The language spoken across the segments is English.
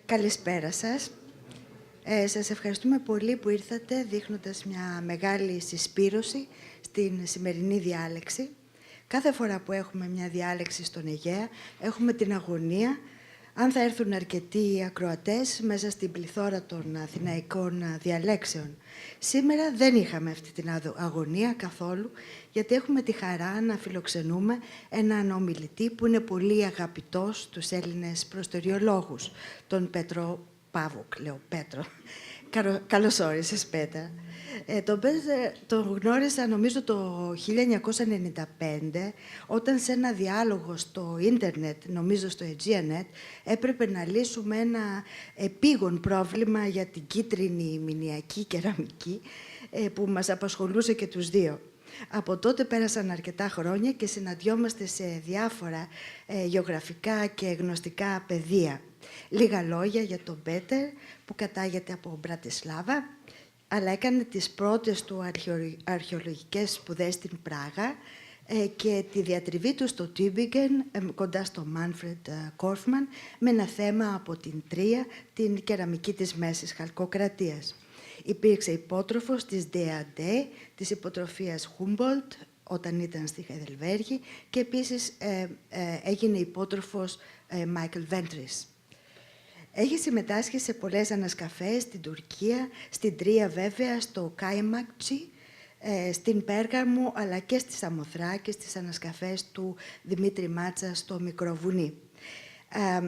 Καλησπέρα σας. Σας ευχαριστούμε πολύ που ήρθατε δείχνοντας μια μεγάλη συσπήρωση στην σημερινή διάλεξη. Κάθε φορά που έχουμε μια διάλεξη στον Αιγαία, έχουμε την αγωνία αν θα έρθουν αρκετοί ακροατές μέσα στην πληθώρα των αθηναϊκών διαλέξεων. Σήμερα δεν είχαμε αυτή την αγωνία καθόλου, γιατί έχουμε τη χαρά να φιλοξενούμε έναν ομιλητή που είναι πολύ αγαπητός στους Έλληνες προστοριολόγους, τον Πέτρο Πavúk, λέω Πέτρο. Καλώς όρισες, Πέτρα. Τον γνώρισα νομίζω το 1995, όταν σε ένα διάλογο στο ίντερνετ, νομίζω στο Aegean, έπρεπε να λύσουμε ένα επίγον πρόβλημα για την κίτρινη μηνιακή κεραμική που μας απασχολούσε και τους δύο. Από τότε πέρασαν αρκετά χρόνια και συναντιόμαστε σε διάφορα γεωγραφικά και γνωστικά πεδία. Λίγα λόγια για τον Πέτερ, που κατάγεται από Μπρατισλάβα, αλλά έκανε τις πρώτες του αρχαιολογικές σπουδές στην Πράγα και τη διατριβή του στο Τούμπιγκεν, κοντά στο Μάνφρεντ Κόρφμαν, με ένα θέμα από την Τρία, την κεραμική της Μέσης Χαλκοκρατίας. Υπήρξε υπότροφος της ΔΑΔ, της υποτροφίας Χούμπολτ, όταν ήταν στη Χαϊδελβέργη, και επίσης έγινε υπότροφος Μάικλ Βέντρις. Έχει συμμετάσχει σε πολλές ανασκαφές στην Τουρκία, στην Τρία βέβαια, στο Κάιμακτσι, στην Πέργαμο, αλλά και στη Σαμοθρά και στις ανασκαφές του Δημήτρη Μάτσα στο Μικροβουνί.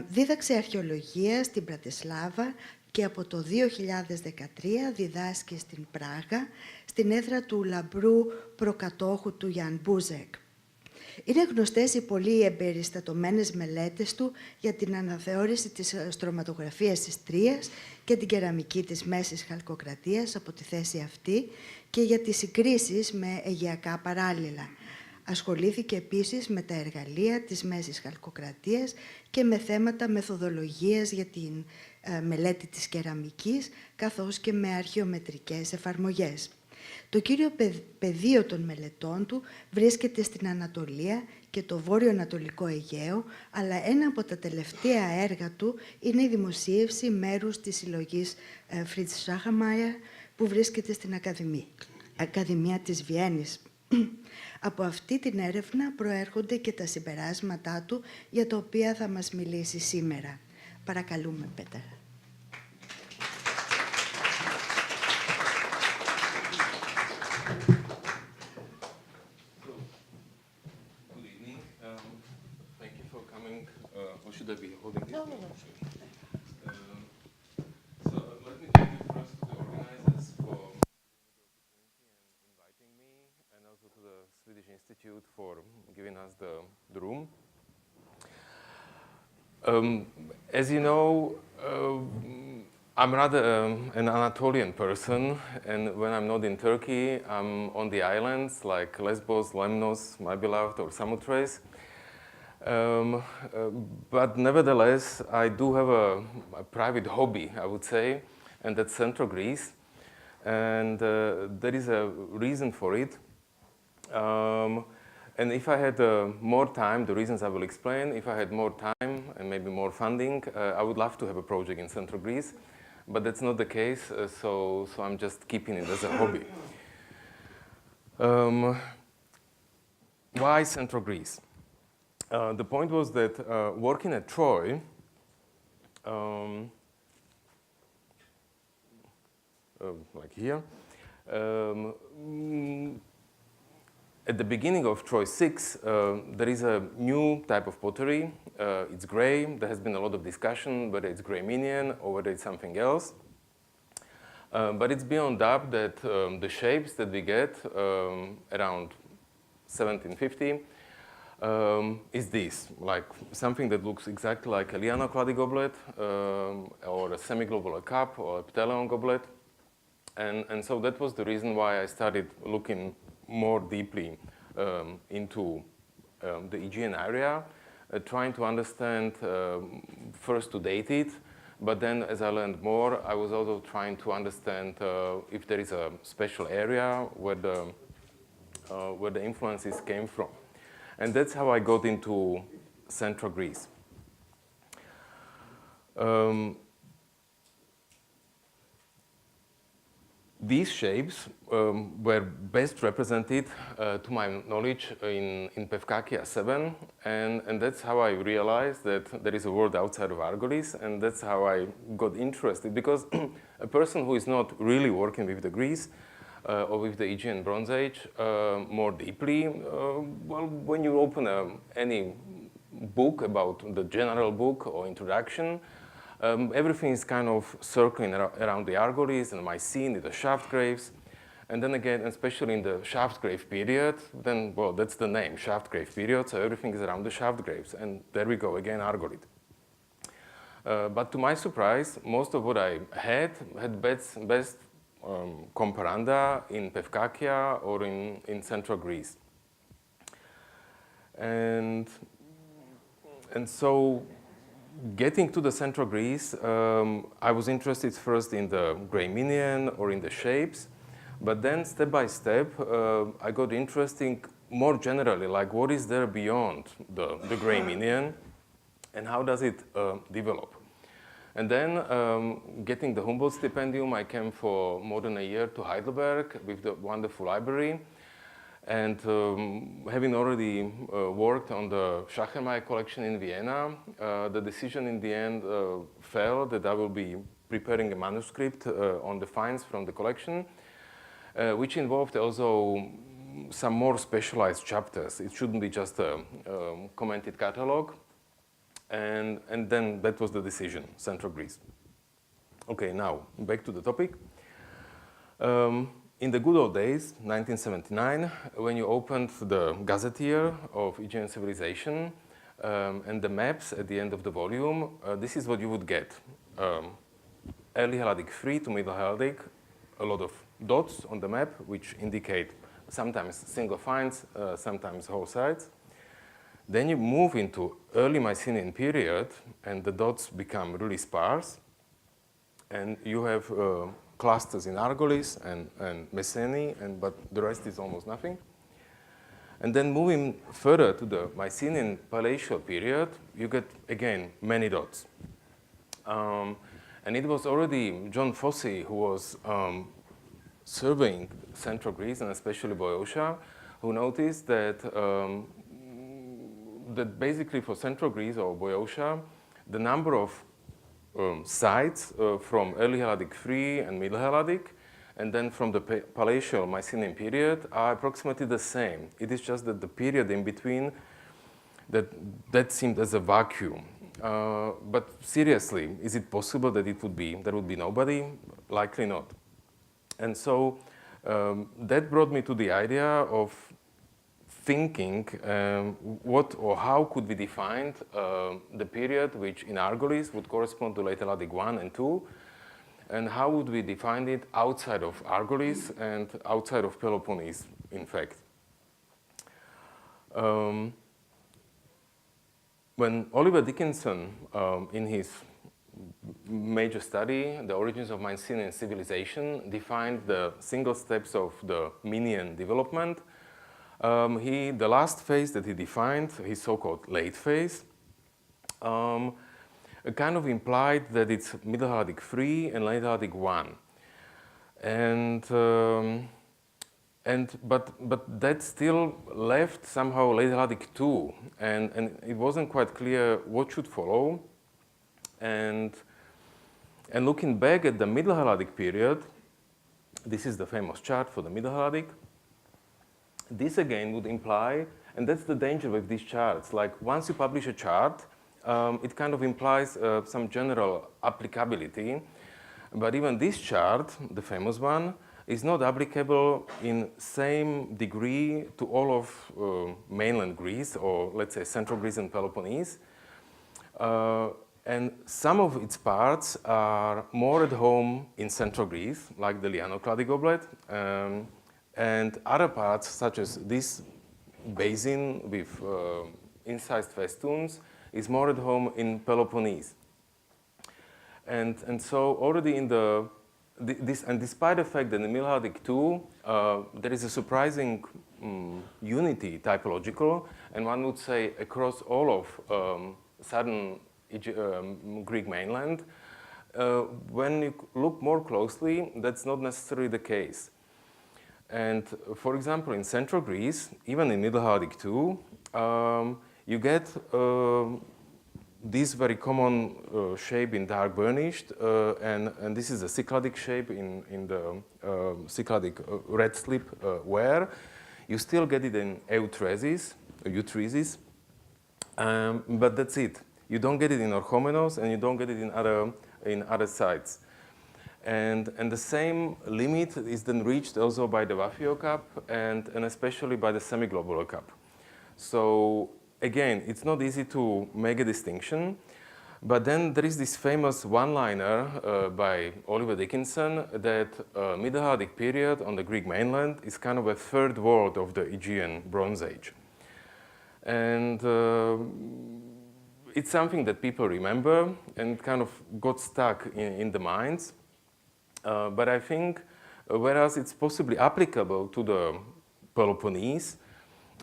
Δίδαξε αρχαιολογία στην Πρατισλάβα και από το 2013 διδάσκει στην Πράγα, στην έδρα του λαμπρού προκατόχου του Γιάν Μπούζεκ. Είναι γνωστές οι πολύ εμπεριστατωμένες μελέτες του για την αναθεώρηση της στρωματογραφίας της Τρίας και την κεραμική της Μέσης Χαλκοκρατίας από τη θέση αυτή και για τις συγκρίσεις με αιγαιακά παράλληλα. Ασχολήθηκε επίσης με τα εργαλεία της Μέσης Χαλκοκρατίας και με θέματα μεθοδολογίας για την μελέτη της κεραμικής, καθώς και με αρχαιομετρικές εφαρμογές. Το κύριο πεδίο των μελετών του βρίσκεται στην Ανατολία και το βόρειο-ανατολικό Αιγαίο, αλλά ένα από τα τελευταία έργα του είναι η δημοσίευση μέρους της συλλογής Fritz Schachermayer, που βρίσκεται στην Ακαδημία της Βιέννης. Από αυτή την έρευνα προέρχονται και τα συμπεράσματά του, για τα οποία θα μας μιλήσει σήμερα. Παρακαλούμε, Πέτρα. Should I be holding this? No. So let me thank you first to the organizers for inviting me, and also to the Swedish Institute for giving us the room. As you know, I'm rather an Anatolian person, and when I'm not in Turkey, I'm on the islands like Lesbos, Lemnos, my beloved, or Samothrace. But nevertheless, I do have a private hobby, I would say, and that's Central Greece. And there is a reason for it. And if I had more time, the reasons I will explain, if I had more time and maybe more funding, I would love to have a project in Central Greece. But that's not the case, so I'm just keeping it as a hobby. Why Central Greece? The point was that working at Troy, like here, at the beginning of Troy 6, there is a new type of pottery. It's gray. There has been a lot of discussion whether it's gray minion or whether it's something else. But it's beyond doubt that the shapes that we get around 1750 is this, like something that looks exactly like a liano-clady goblet, or a semi-globular cup, or a pteleon goblet. And so that was the reason why I started looking more deeply into the Aegean area, trying to understand, first to date it, but then as I learned more, I was also trying to understand if there is a special area where the influences came from. And that's how I got into Central Greece. these shapes were best represented, to my knowledge, in Pevkakia 7, and that's how I realized that there is a world outside of Argolis, and that's how I got interested, because a person who is not really working with the Greece or with the Aegean Bronze Age more deeply, well, when you open any book about the general book or introduction, everything is kind of circling around the Argolis and Mycenae, the shaft graves. And then again, especially in the shaft grave period, then, well, that's the name, shaft grave period, so everything is around the shaft graves. And there we go, again, Argolid. But to my surprise, most of what I had best comparanda in Pevkakia or in central Greece. And so, getting to the central Greece, I was interested first in the Grayminian or in the shapes, but then step by step, I got interested more generally, like what is there beyond the Grayminian and how does it develop? And then getting the Humboldt stipendium, I came for more than a year to Heidelberg with the wonderful library. And having already worked on the Schachermayer collection in Vienna, the decision in the end fell that I will be preparing a manuscript on the finds from the collection, which involved also some more specialized chapters. It shouldn't be just a commented catalog. And then that was the decision, Central Greece. Okay, now back to the topic. In the good old days, 1979, when you opened the Gazetteer of Aegean Civilization and the maps at the end of the volume, this is what you would get. Early Helladic 3 to Middle Helladic, a lot of dots on the map, which indicate sometimes single finds, sometimes whole sites. Then you move into early Mycenaean period, and the dots become really sparse, and you have clusters in Argolis and Mycenae, but the rest is almost nothing. And then moving further to the Mycenaean Palatial period, you get, again, many dots. And it was already John Fossey who was surveying central Greece, and especially Boeotia, who noticed that, that basically for central Greece or Boeotia, the number of sites from early Helladic 3 and middle Helladic, and then from the Palatial Mycenaean period are approximately the same. It is just that the period in between that seemed as a vacuum. But seriously, is it possible that there would be nobody? Likely not. And so that brought me to the idea of thinking what or how could we define the period which in Argolis would correspond to late Helladic 1 and 2, and how would we define it outside of Argolis and outside of Peloponnese, in fact. When Oliver Dickinson, in his major study, The Origins of Mycenaean Civilization, defined the single steps of the Minian development, the last phase that he defined, his so-called late phase, kind of implied that it's Middle Helladic 3 and Late Helladic 1. But that still left somehow Late Helladic 2, and it wasn't quite clear what should follow. And looking back at the Middle Helladic period, this is the famous chart for the Middle Helladic. This again would imply, and that's the danger with these charts, like once you publish a chart, it kind of implies some general applicability, but even this chart, the famous one, is not applicable in same degree to all of mainland Greece, or let's say Central Greece and Peloponnese. And some of its parts are more at home in Central Greece, like the Liano-clady goblet, and other parts, such as this basin with incised festoons, is more at home in Peloponnese. And so already in and despite the fact that in Middle Helladic 2, there is a surprising unity typological, and one would say across all of southern Greek mainland, when you look more closely, that's not necessarily the case. And for example, in Central Greece, even in Middle Helladic too, you get this very common shape in dark burnished, and this is a Cycladic shape in the Cycladic red slip ware. You still get it in Eutresis, but that's it. You don't get it in Orchomenos, and you don't get it in other sites. And the same limit is then reached also by the Waphio cup and especially by the semiglobular cup. So again, it's not easy to make a distinction, but then there is this famous one-liner by Oliver Dickinson that Middle Helladic period on the Greek mainland is kind of a third world of the Aegean Bronze Age. And it's something that people remember and kind of got stuck in the minds. But I think, whereas it's possibly applicable to the Peloponnese,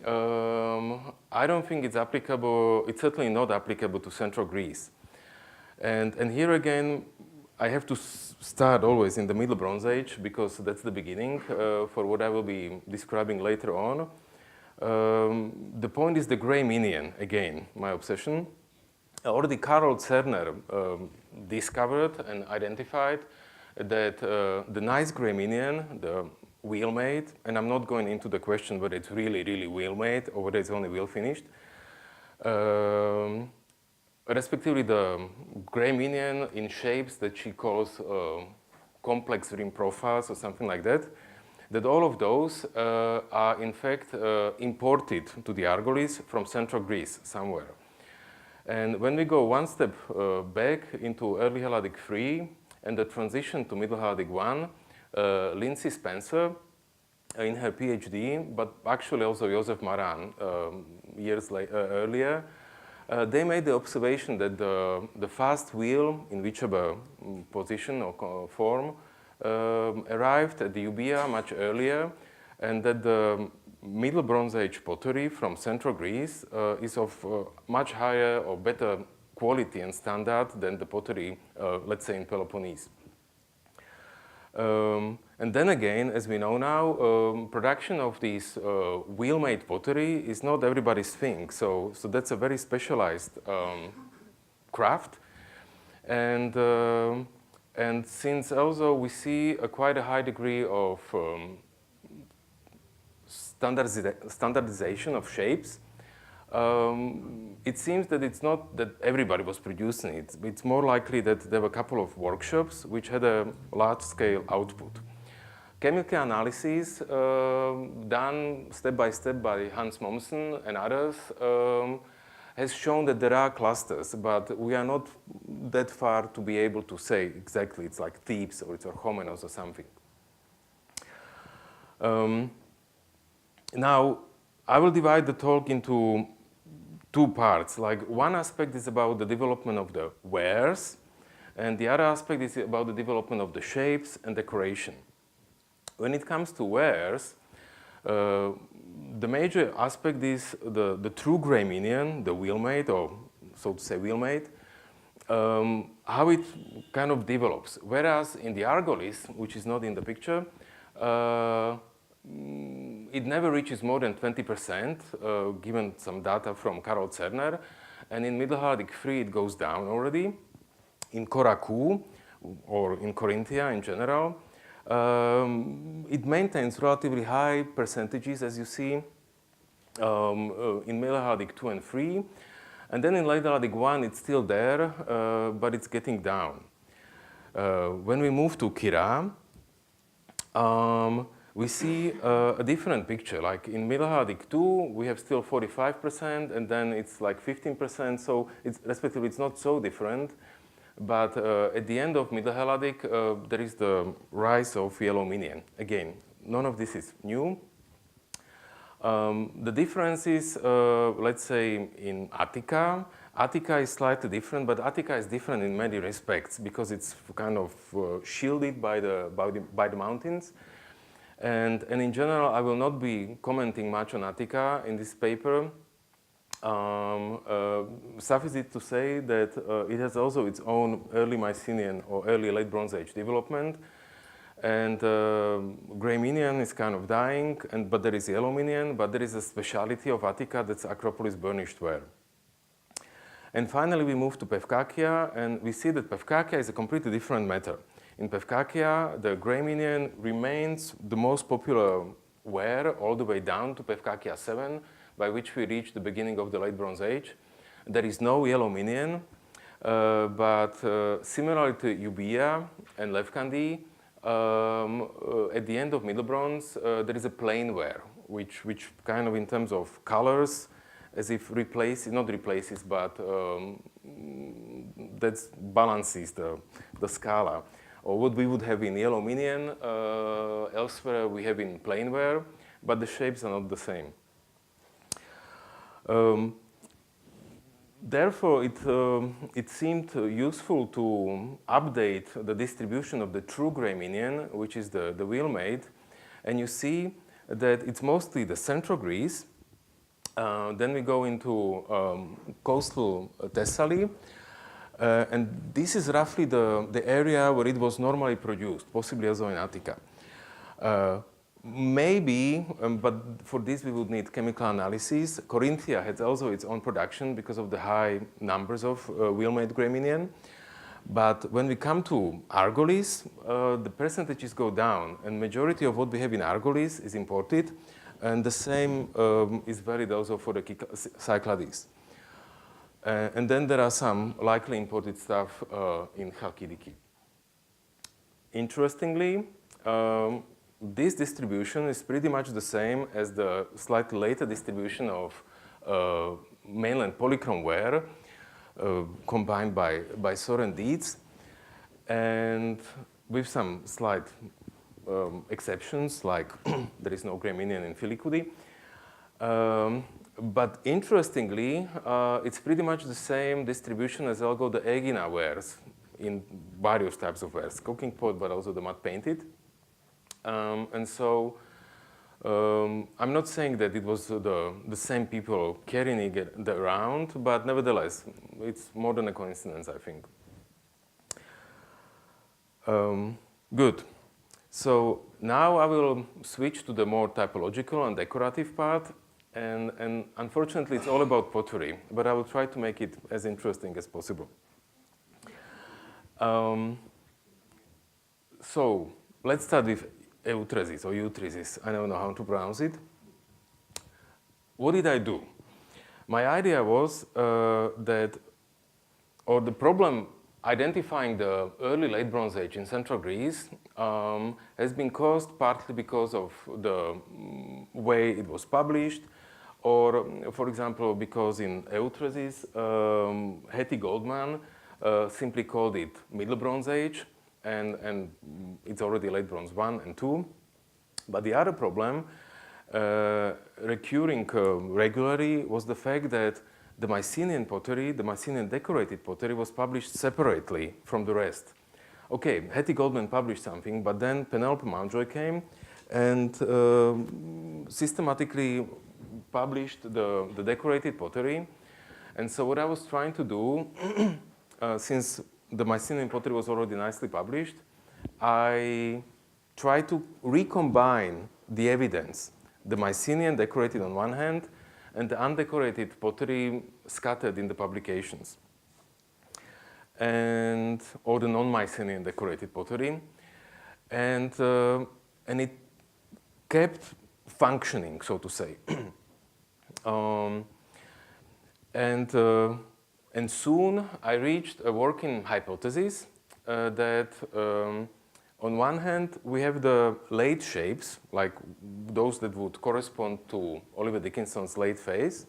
I don't think it's applicable, it's certainly not applicable to Central Greece. And here again, I have to start always in the Middle Bronze Age because that's the beginning for what I will be describing later on. The point is the gray minion, again, my obsession. Already Karol Cerner discovered and identified that the nice gray minion, the wheel-made, and I'm not going into the question whether it's really, really wheel-made or whether it's only wheel-finished, respectively the gray minion in shapes that she calls complex rim profiles or something like that, that all of those are in fact imported to the Argolis from Central Greece somewhere. And when we go one step back into early Helladic 3 and the transition to Middle Helladic 1, Lindsay Spencer, in her PhD, but actually also Joseph Maran years earlier, they made the observation that the fast wheel in whichever position or form arrived at the Euboea much earlier, and that the Middle Bronze Age pottery from Central Greece is of much higher or better quality and standard than the pottery, let's say, in Peloponnese. And then again, as we know now, production of this wheel-made pottery is not everybody's thing. So that's a very specialized craft. And since also we see quite a high degree of standardization of shapes, it seems that it's not that everybody was producing it. It's more likely that there were a couple of workshops which had a large-scale output. Chemical analysis done step by step by Hans Mommsen and others has shown that there are clusters, but we are not that far to be able to say exactly it's like Thebes or it's Orchomenos or something. Now, I will divide the talk into two parts. Like one aspect is about the development of the wares, and the other aspect is about the development of the shapes and decoration. When it comes to wares, the major aspect is the true gray minion, the wheel-made, or so to say wheel-made, how it kind of develops. Whereas in the Argolis, which is not in the picture, it never reaches more than 20%, given some data from Karol Cerner. And in Middle Helladic 3, it goes down already. In Korakou, or in Corinthia in general, it maintains relatively high percentages, as you see, in Middle Helladic 2 and 3. And then in Late Helladic 1, it's still there, but it's getting down. When we move to Kira, we see a different picture. Like in Middle Helladic 2, we have still 45%, and then it's like 15%. So respectively, it's not so different. But at the end of Middle Helladic, there is the rise of yellow minion. Again, none of this is new. The difference is, let's say, in Attica. Attica is slightly different, but Attica is different in many respects because it's kind of shielded by the mountains. And in general, I will not be commenting much on Attica in this paper. Suffice it to say that it has also its own early Mycenaean or early late Bronze Age development. And Grey Minian is kind of dying, but there is Yellow Minian, but there is a speciality of Attica that's Acropolis burnished ware. And finally, we move to Pevkakia, and we see that Pevkakia is a completely different matter. In Pevkakia, the Grey Minian remains the most popular ware all the way down to Pevkakia 7, by which we reach the beginning of the late Bronze Age. There is no Yellow Minian, but similarly to Euboea and Levkandi, at the end of Middle Bronze, there is a plain ware, which kind of in terms of colors, as if not replaces, but that balances the scala. Or what we would have in Yellow Minian, elsewhere we have in plain ware, but the shapes are not the same. Therefore, it seemed useful to update the distribution of the true Grey Minian, which is the wheel-made, and you see that it's mostly the central Greece. Then we go into coastal Thessaly, and this is roughly the area where it was normally produced, possibly also in Attica. Maybe, but for this we would need chemical analysis. Corinthia has also its own production because of the high numbers of wheel-made Grey Minian. But when we come to Argolis, the percentages go down, and majority of what we have in Argolis is imported, and the same is valid also for the Cyclades. And then there are some likely imported stuff in Chalkidiki. Interestingly, this distribution is pretty much the same as the slightly later distribution of mainland polychrome ware combined by Soren Dietz, and with some slight exceptions, like there is no Grey Minian in Filicudi. But interestingly, it's pretty much the same distribution as I'll go the Aegean wares in various types of wares, cooking pot, but also the mud painted. And so I'm not saying that it was the same people carrying it around, but nevertheless, it's more than a coincidence, I think. Good. So now I will switch to the more typological and decorative part. And unfortunately, it's all about pottery, but I will try to make it as interesting as possible. So let's start with Eutresis or Eutresis. I don't know how to pronounce it. What did I do? My idea was the problem identifying the early late Bronze Age in Central Greece has been caused partly because of the way it was published, or, for example, because in Eutresis, Hetty Goldman simply called it Middle Bronze Age, and it's already late Bronze 1 and 2. But the other problem, recurring regularly, was the fact that the Mycenaean pottery, the Mycenaean decorated pottery, was published separately from the rest. Okay, Hetty Goldman published something, but then Penelope Mountjoy came and systematically published the decorated pottery. And so what I was trying to do, since the Mycenaean pottery was already nicely published, I tried to recombine the evidence, the Mycenaean decorated on one hand, and the undecorated pottery scattered in the publications, or the non-Mycenaean decorated pottery, and it kept functioning, so to say. And soon I reached a working hypothesis that on one hand we have the late shapes, like those that would correspond to Oliver Dickinson's late phase.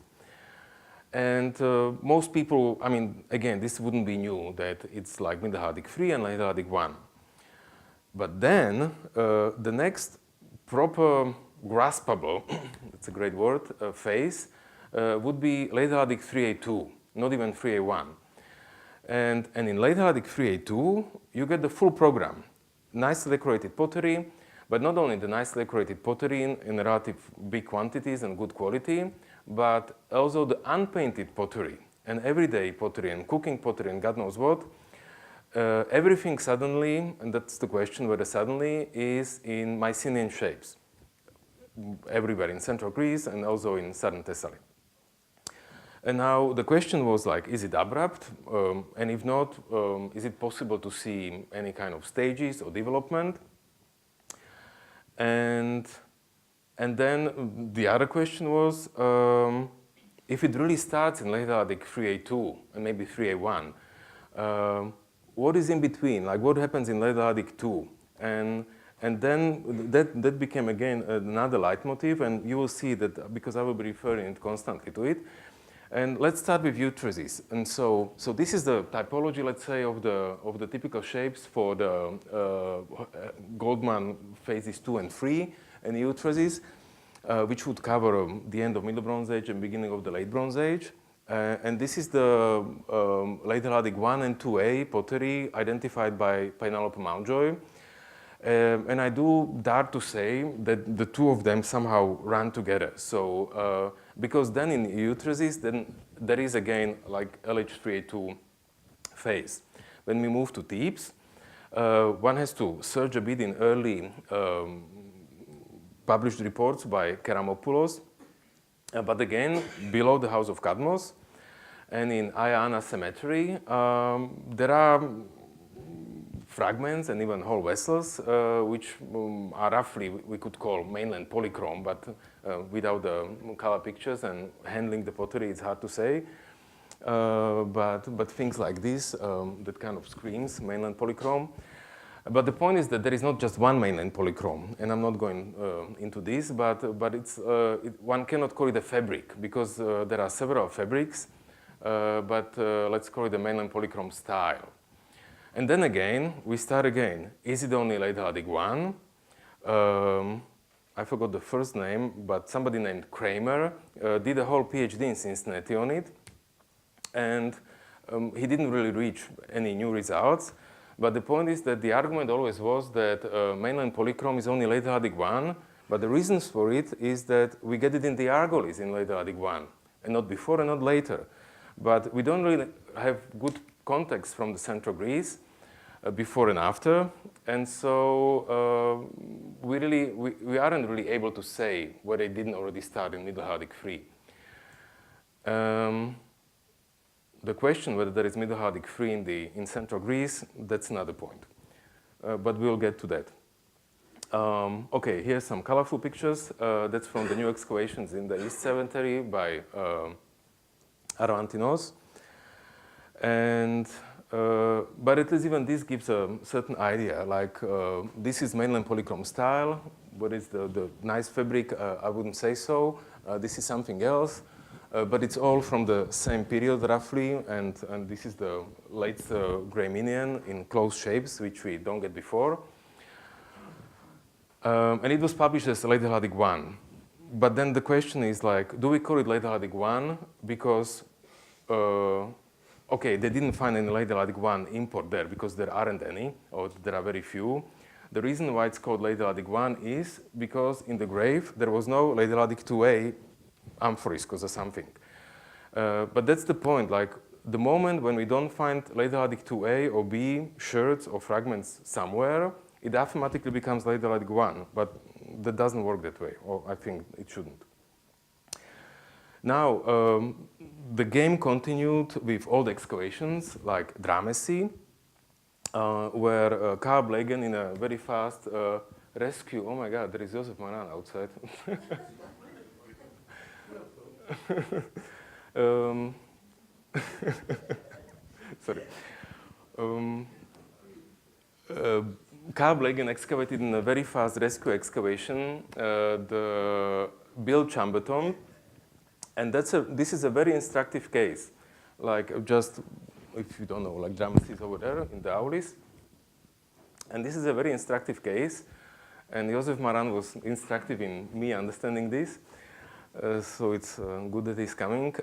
And most people, I mean, again, this wouldn't be new, that it's like Middle Helladic 3 and Late Helladic 1. But then the next proper graspable, that's a great word, phase would be Late Helladic 3A2, not even 3A1. And in Late Helladic 3A2, you get the full program. Nicely decorated pottery, but not only the nicely decorated pottery in relative big quantities and good quality, but also the unpainted pottery and everyday pottery and cooking pottery and God knows what, everything suddenly, and that's the question whether suddenly, is in Mycenaean shapes. Everywhere in central Greece and also in southern Thessaly. And now the question was like, is it abrupt? And if not, is it possible to see any kind of stages or development? And then the other question was, if it really starts in late Helladic 3A2 and maybe 3A1, what is in between? Like what happens in late Helladic 2? And then that became again another leitmotif, and you will see that because I will be referring constantly to it. And let's start with utrices. And so this is the typology, let's say, of the typical shapes for the Goldman phases 2 and 3 and utrices, which would cover the end of Middle Bronze Age and beginning of the Late Bronze Age. And this is the Late Helladic 1 and 2A pottery identified by Penelope Mountjoy. And I do dare to say that the two of them somehow run together. So, because then in utrices, then there is again like LH3A2 phase. When we move to Thebes, one has to search a bit in early published reports by Keramopoulos. But again, below the house of Cadmos and in Ayana Cemetery, there are fragments and even whole vessels, which are roughly, we could call mainland polychrome, but without the color pictures and handling the pottery, it's hard to say. But things like this, that kind of screams mainland polychrome. But the point is that there is not just one mainland polychrome, and I'm not going into this, but it's, one cannot call it a fabric, because there are several fabrics, but let's call it the mainland polychrome style. And then again, we start again. Is it only Late Helladic 1? I forgot the first name, but somebody named Kramer did a whole PhD in Cincinnati on it. And he didn't really reach any new results. But the point is that the argument always was that mainland polychrome is only Late Helladic 1. But the reasons for it is that we get it in the Argolis in Late Helladic 1, and not before and not later. But we don't really have good context from the central Greece before and after, and so we aren't really able to say whether it didn't already start in Middle Helladic 3. The question whether there is Middle Helladic 3 in central Greece, that's another point, but we'll get to that. Okay, here's some colorful pictures. That's from the new excavations in the East Cemetery by Aroantinos. And but at least even this gives a certain idea, like this is mainland polychrome style. What is the nice fabric? I wouldn't say so. This is something else, but it's all from the same period roughly, and this is the late Graeminian in close shapes, which we don't get before. And it was published as Late Helladic 1. But then the question is like, do we call it Late Helladic 1 because okay, they didn't find any Late Helladic 1 import there because there aren't any, or there are very few. The reason why it's called Late Helladic 1 is because in the grave there was no Late Helladic 2A amphoriskos or something. But that's the point, like the moment when we don't find Late Helladic 2A or B sherds or fragments somewhere, it automatically becomes Late Helladic 1, but that doesn't work that way, or I think it shouldn't. Now, the game continued with old excavations like Dramessy, where Karl Blegen in a very fast rescue, oh my God, there is Josef Maran outside. Sorry. Karl Blegen excavated in a very fast rescue excavation the Bill Chamberton. And this is a very instructive case. Like just, if you don't know, like Dramessy is over there in the Aulis. And this is a very instructive case. And Josef Maran was instructive in me understanding this. So it's good that he's coming.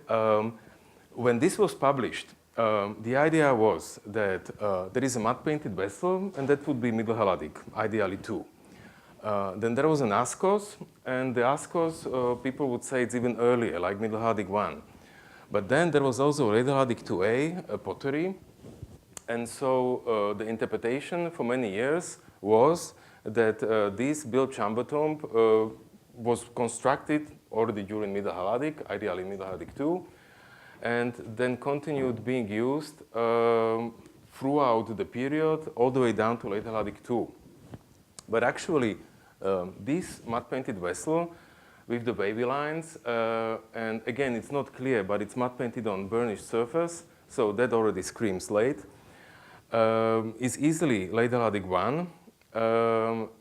When this was published, the idea was that there is a mud-painted vessel, and that would be Middle Helladic, ideally too. Then there was an Askos, and the Askos, people would say it's even earlier, like Middle Halladic 1. But then there was also Late Halladic 2a, pottery. And so the interpretation for many years was that this built chamber tomb was constructed already during Middle Halladic, ideally Middle Halladic 2, and then continued being used throughout the period, all the way down to Late Halladic 2. But actually, this mud-painted vessel with the wavy lines, and again, it's not clear, but it's mud-painted on burnished surface, so that already screams late, is easily Late Halladic 1,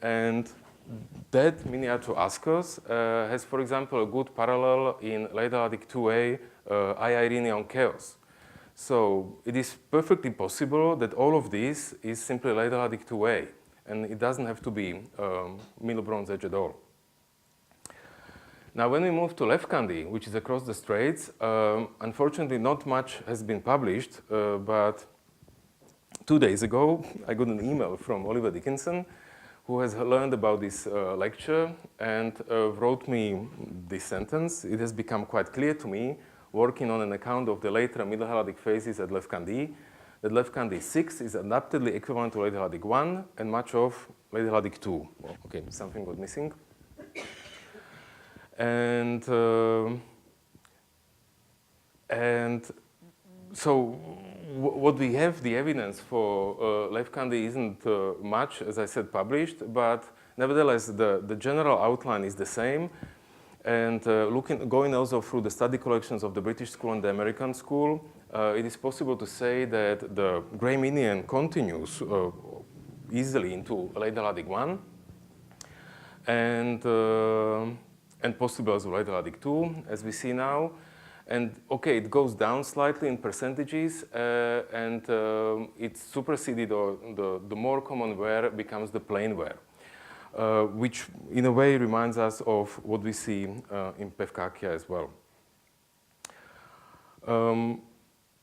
and that miniature Askos has, for example, a good parallel in Late Halladic 2a, Irene Chaos. So it is perfectly possible that all of this is simply Late Halladic 2a, and it doesn't have to be Middle Bronze Age at all. Now, when we move to Lefkandi, which is across the straits, unfortunately not much has been published, but 2 days ago I got an email from Oliver Dickinson, who has learned about this lecture and wrote me this sentence. It has become quite clear to me, working on an account of the later Middle Halladic phases at Lefkandi, that Lefkandi 6 is adaptedly equivalent to Late Halladic 1 and much of Late Halladic 2. Oh, okay, something was missing. And so what we have, the evidence for Lefkandi isn't much, as I said, published, but nevertheless, the general outline is the same. And going also through the study collections of the British school and the American school, it is possible to say that the Grey Minion continues easily into Late Halladic 1, and possible as Late Halladic 2, as we see now. And okay, it goes down slightly in percentages, and it's superseded, or the more common ware becomes the plain ware, which in a way reminds us of what we see in Pevkakia as well.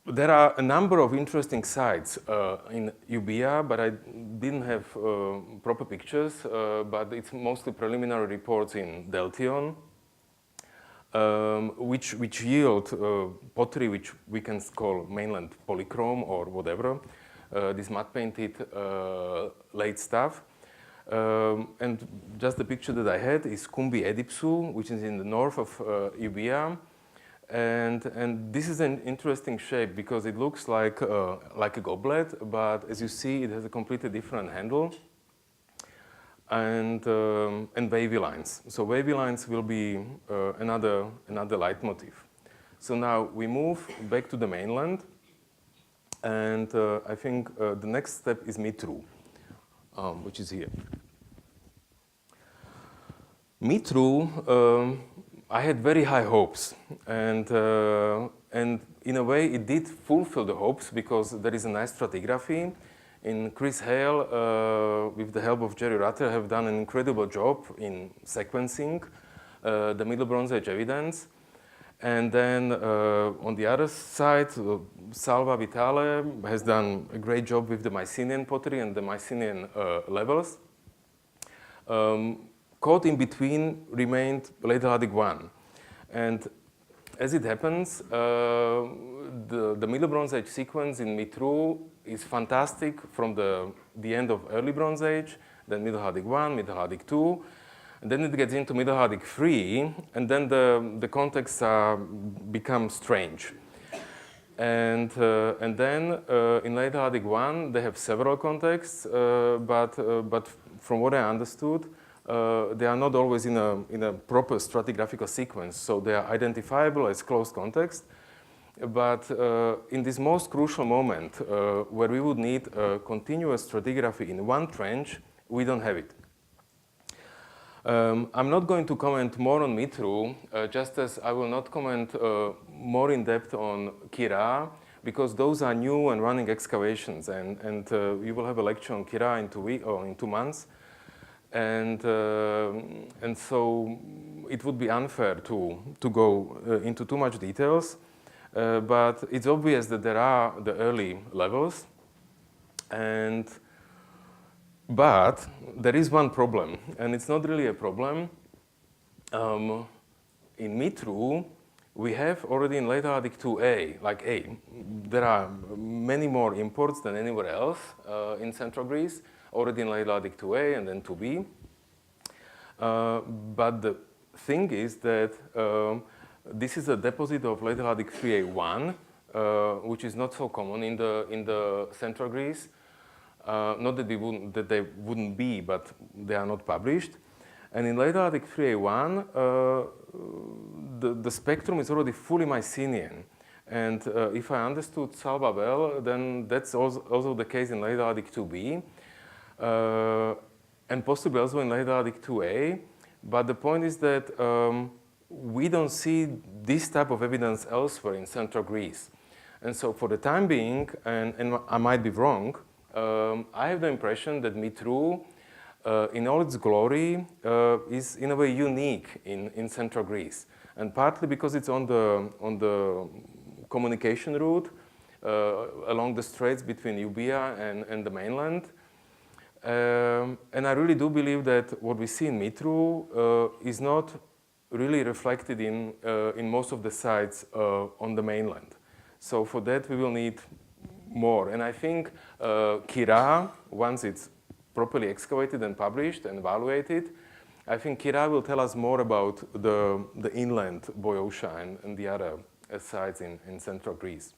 There are a number of interesting sites in Euboea, but I didn't have proper pictures, but it's mostly preliminary reports in Deltion, which yield pottery, which we can call mainland polychrome or whatever, this mud-painted late stuff. And just the picture that I had is Kumbi Edipsu, which is in the north of Euboea. And this is an interesting shape because it looks like a goblet, but as you see, it has a completely different handle and wavy lines. So wavy lines will be another leitmotif. So now we move back to the mainland, and I think the next step is Mitru, which is here. Mitru, I had very high hopes, and in a way it did fulfill the hopes because there is a nice stratigraphy. In Chris Hale, with the help of Jerry Rutter, have done an incredible job in sequencing the Middle Bronze Age evidence. And then on the other side, Salva Vitale has done a great job with the Mycenaean pottery and the Mycenaean levels. Caught in between remained Late Halladic 1. And as it happens, the Middle Bronze Age sequence in Mitru is fantastic from the end of Early Bronze Age, then Middle Halladic 1, Middle Halladic 2, and then it gets into Middle Halladic 3, and then the contexts become strange. And then in Late Halladic 1, they have several contexts, but from what I understood, they are not always in a proper stratigraphical sequence, so they are identifiable as close context. But in this most crucial moment, where we would need continuous stratigraphy in one trench, we don't have it. I'm not going to comment more on Mitru, just as I will not comment more in depth on Kira, because those are new and running excavations, and you will have a lecture on Kira in 2 months. And so it would be unfair to go into too much details, but it's obvious that there are the early levels, and But there is one problem, and it's not really a problem. In Mitru, we have already in Late Helladic 2A, like A, there are many more imports than anywhere else in Central Greece, already in Late Helladic 2A and then 2B. But the thing is that this is a deposit of Late Helladic 3A1, which is not so common in the Central Greece. Not that they wouldn't be, but they are not published. And in Late Helladic 3A1, the spectrum is already fully Mycenaean. And if I understood Salva well, then that's also the case in Late Helladic 2B, and possibly also in Late Helladic 2A. But the point is that we don't see this type of evidence elsewhere in Central Greece. And so for the time being, and I might be wrong, I have the impression that Mitru, in all its glory, is in a way unique in Central Greece, and partly because it's on the communication route along the straits between Euboea and the mainland. And I really do believe that what we see in Mitru is not really reflected in most of the sites on the mainland. So for that, we will need more. And I think Kira, once it's properly excavated and published and evaluated, I think Kira will tell us more about the inland Boeotia and the other sites in Central Greece.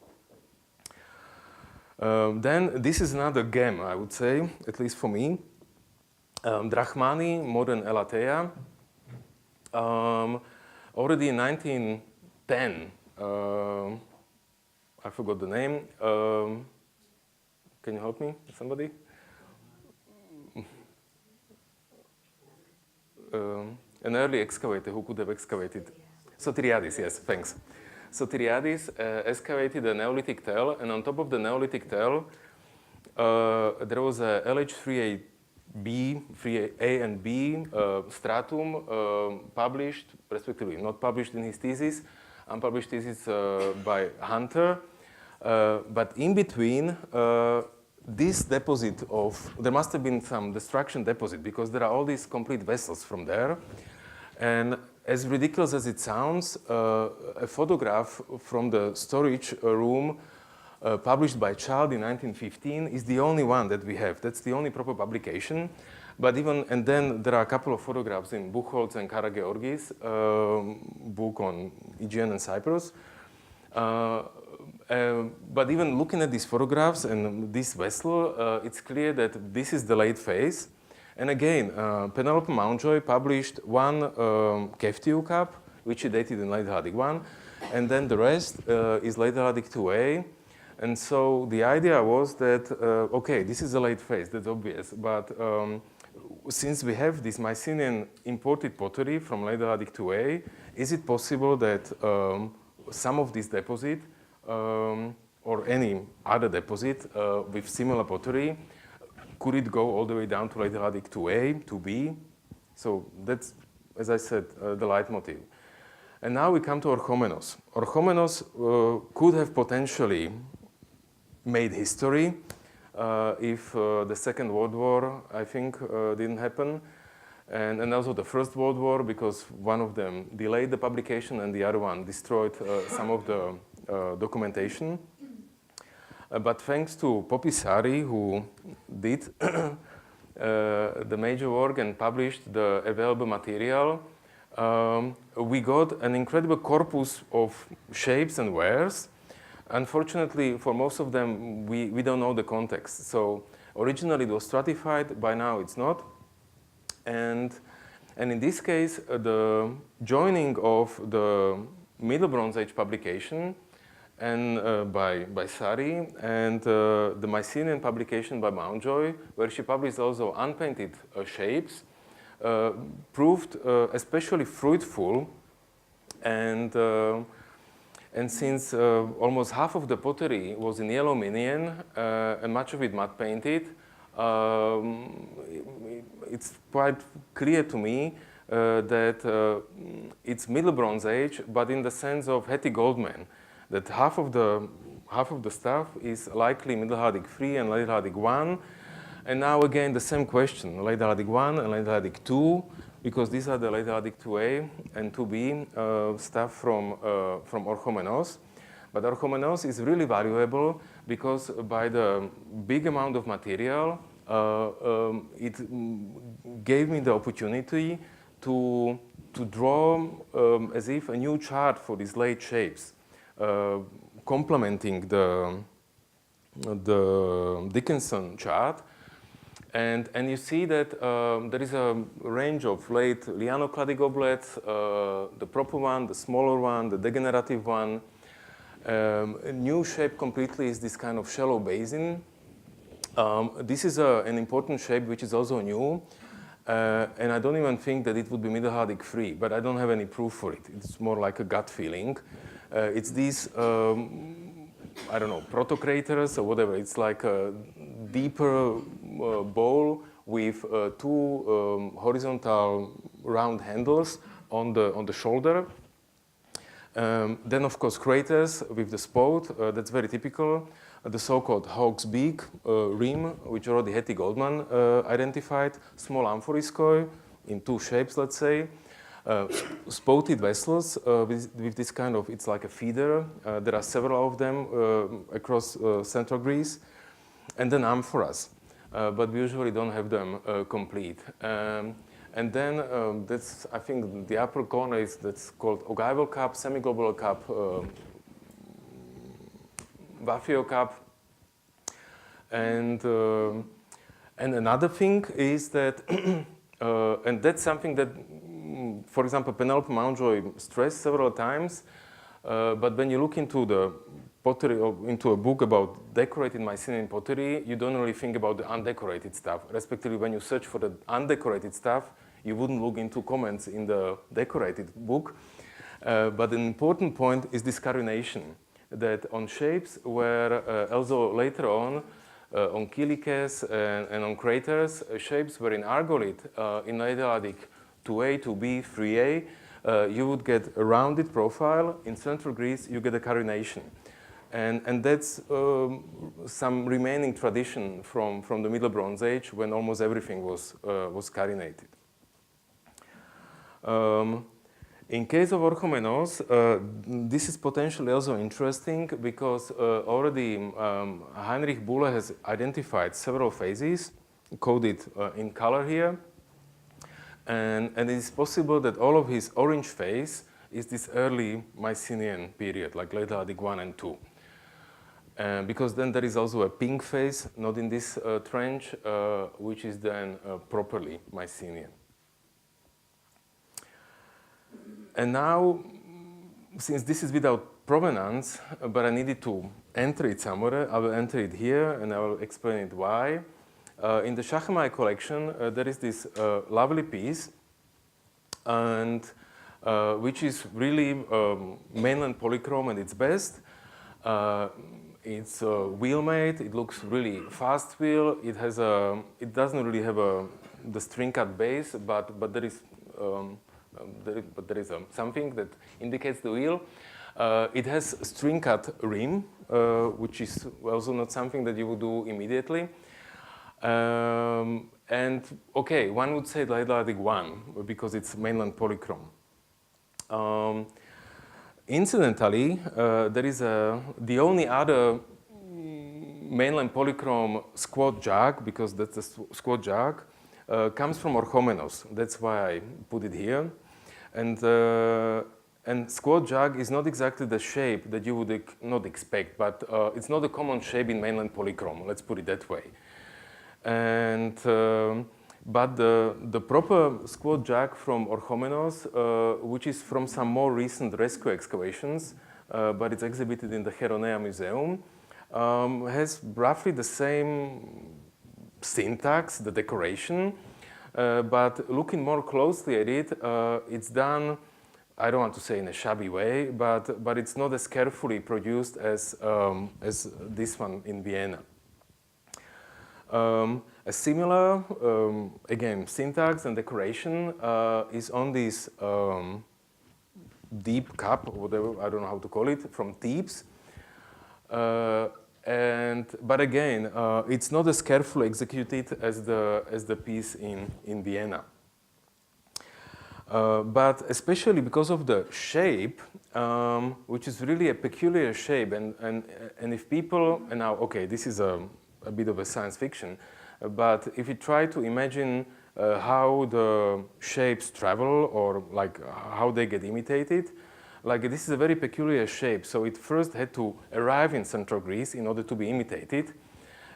Then this is another gem, I would say, at least for me. Drachmani, modern Elatea. Already in 1910, I forgot the name. Can you help me, somebody? An early excavator who could have excavated. Soteriadis, yes, thanks. Soteriadis excavated a Neolithic tell, and on top of the Neolithic tell, there was a LH3A-B, 3A and B stratum published, respectively not published in his thesis, unpublished thesis by Hunter. But in between, this deposit there must have been some destruction deposit because there are all these complete vessels from there. And as ridiculous as it sounds, a photograph from the storage room published by Child in 1915 is the only one that we have. That's the only proper publication. But and then there are a couple of photographs in Buchholz and Karageorgis, book on Aegean and Cyprus. But even looking at these photographs and this vessel, it's clear that this is the late phase. And again, Penelope Mountjoy published one Keftiu cup, which is dated in Late Helladic 1, and then the rest is Late Helladic 2A. And so the idea was that, okay, this is the late phase, that's obvious, but since we have this Mycenaean imported pottery from Late Helladic 2A, is it possible that some of this deposit or any other deposit with similar pottery, could it go all the way down to Late Helladic 2A, 2B? So that's, as I said, the leitmotif. And now we come to Orchomenos. Orchomenos could have potentially made history if the Second World War, I think, didn't happen. And also the First World War, because one of them delayed the publication and the other one destroyed some of the documentation. But thanks to Popisari, who did the major work and published the available material, we got an incredible corpus of shapes and wares. Unfortunately, for most of them, we don't know the context. So originally it was stratified, by now it's not. And in this case, the joining of the Middle Bronze Age publication and by Sari and the Mycenaean publication by Mountjoy, where she published also unpainted shapes, proved especially fruitful. And since almost half of the pottery was in yellow minion and much of it mud painted, it's quite clear to me that it's Middle Bronze Age, but in the sense of Hetty Goldman, that half of the stuff is likely Middle Helladic 3 and Late Helladic 1, And now again, the same question, Late Helladic 1 and Late Helladic 2, because these are the Late Helladic 2a and 2b stuff from Orchomenos. But Orchomenos is really valuable because by the big amount of material, it gave me the opportunity to draw as if a new chart for these late shapes, complementing the Dickinson chart. And you see that there is a range of late lianocladic goblets, the proper one, the smaller one, the degenerative one. A new shape completely is this kind of shallow basin. This is an important shape which is also new. And I don't even think that it would be Middle Helladic free, but I don't have any proof for it. It's more like a gut feeling. It's these, I don't know, protocraters or whatever. It's like a deeper bowl with two horizontal round handles on the shoulder. Then, of course, craters with the spout. That's very typical. The so-called hawk's beak rim, which already Hetty Goldman identified. Small amphoriskoi in two shapes, let's say. Spouted vessels with this kind of, it's like a feeder. There are several of them across central Greece. And then amphoras, but we usually don't have them complete. And then that's, I think, the upper corner is that's called ogival cup, semi-globular cup, Vaphio cup. And another thing is that, and that's something that, for example, Penelope Mountjoy stressed several times, but when you look into the pottery, or into a book about decorated Mycenaean pottery, you don't really think about the undecorated stuff. Respectively, when you search for the undecorated stuff, you wouldn't look into comments in the decorated book. But an important point is this carination, that on shapes where, also later on Kylikes and on craters, shapes were in Argolith, in Late Helladic 2a, 2b, 3a, you would get a rounded profile. In central Greece, you get a carination. And that's some remaining tradition from the Middle Bronze Age, when almost everything was carinated. In case of Orchomenos, this is potentially also interesting because already Heinrich Buhle has identified several phases, coded in color here. And it is possible that all of his orange phase is this early Mycenaean period, like Late Helladic 1 and 2. Because then there is also a pink phase, not in this trench, which is then properly Mycenaean. And now, since this is without provenance, but I needed to enter it somewhere, I will enter it here and I will explain it why. In the Shachamai collection, there is this lovely piece, and which is really mainland polychrome at its best. It's wheel made. It looks really fast wheel. It has it doesn't really have the string cut base, but there is something that indicates the wheel. It has string cut rim, which is also not something that you would do immediately. And okay, one would say Late Helladic 1 because it's mainland polychrome. Incidentally, there is the only other mainland polychrome squat jug, because that's a squat jug, comes from Orchomenos. That's why I put it here. And squat jug is not exactly the shape that you would not expect, but it's not a common shape in mainland polychrome. Let's put it that way. And but the proper squat jug from Orchomenos, which is from some more recent rescue excavations, but it's exhibited in the Heronea Museum, has roughly the same syntax, the decoration, but looking more closely at it, it's done, I don't want to say in a shabby way, but it's not as carefully produced as this one in Vienna. A similar, again, syntax and decoration is on this deep cup, or whatever, I don't know how to call it, from Thebes. But again, it's not as carefully executed as the piece in Vienna. But especially because of the shape, which is really a peculiar shape, and if people, and now, okay, this is a bit of a science fiction, but if you try to imagine how the shapes travel or like how they get imitated, like this is a very peculiar shape. So it first had to arrive in Central Greece in order to be imitated.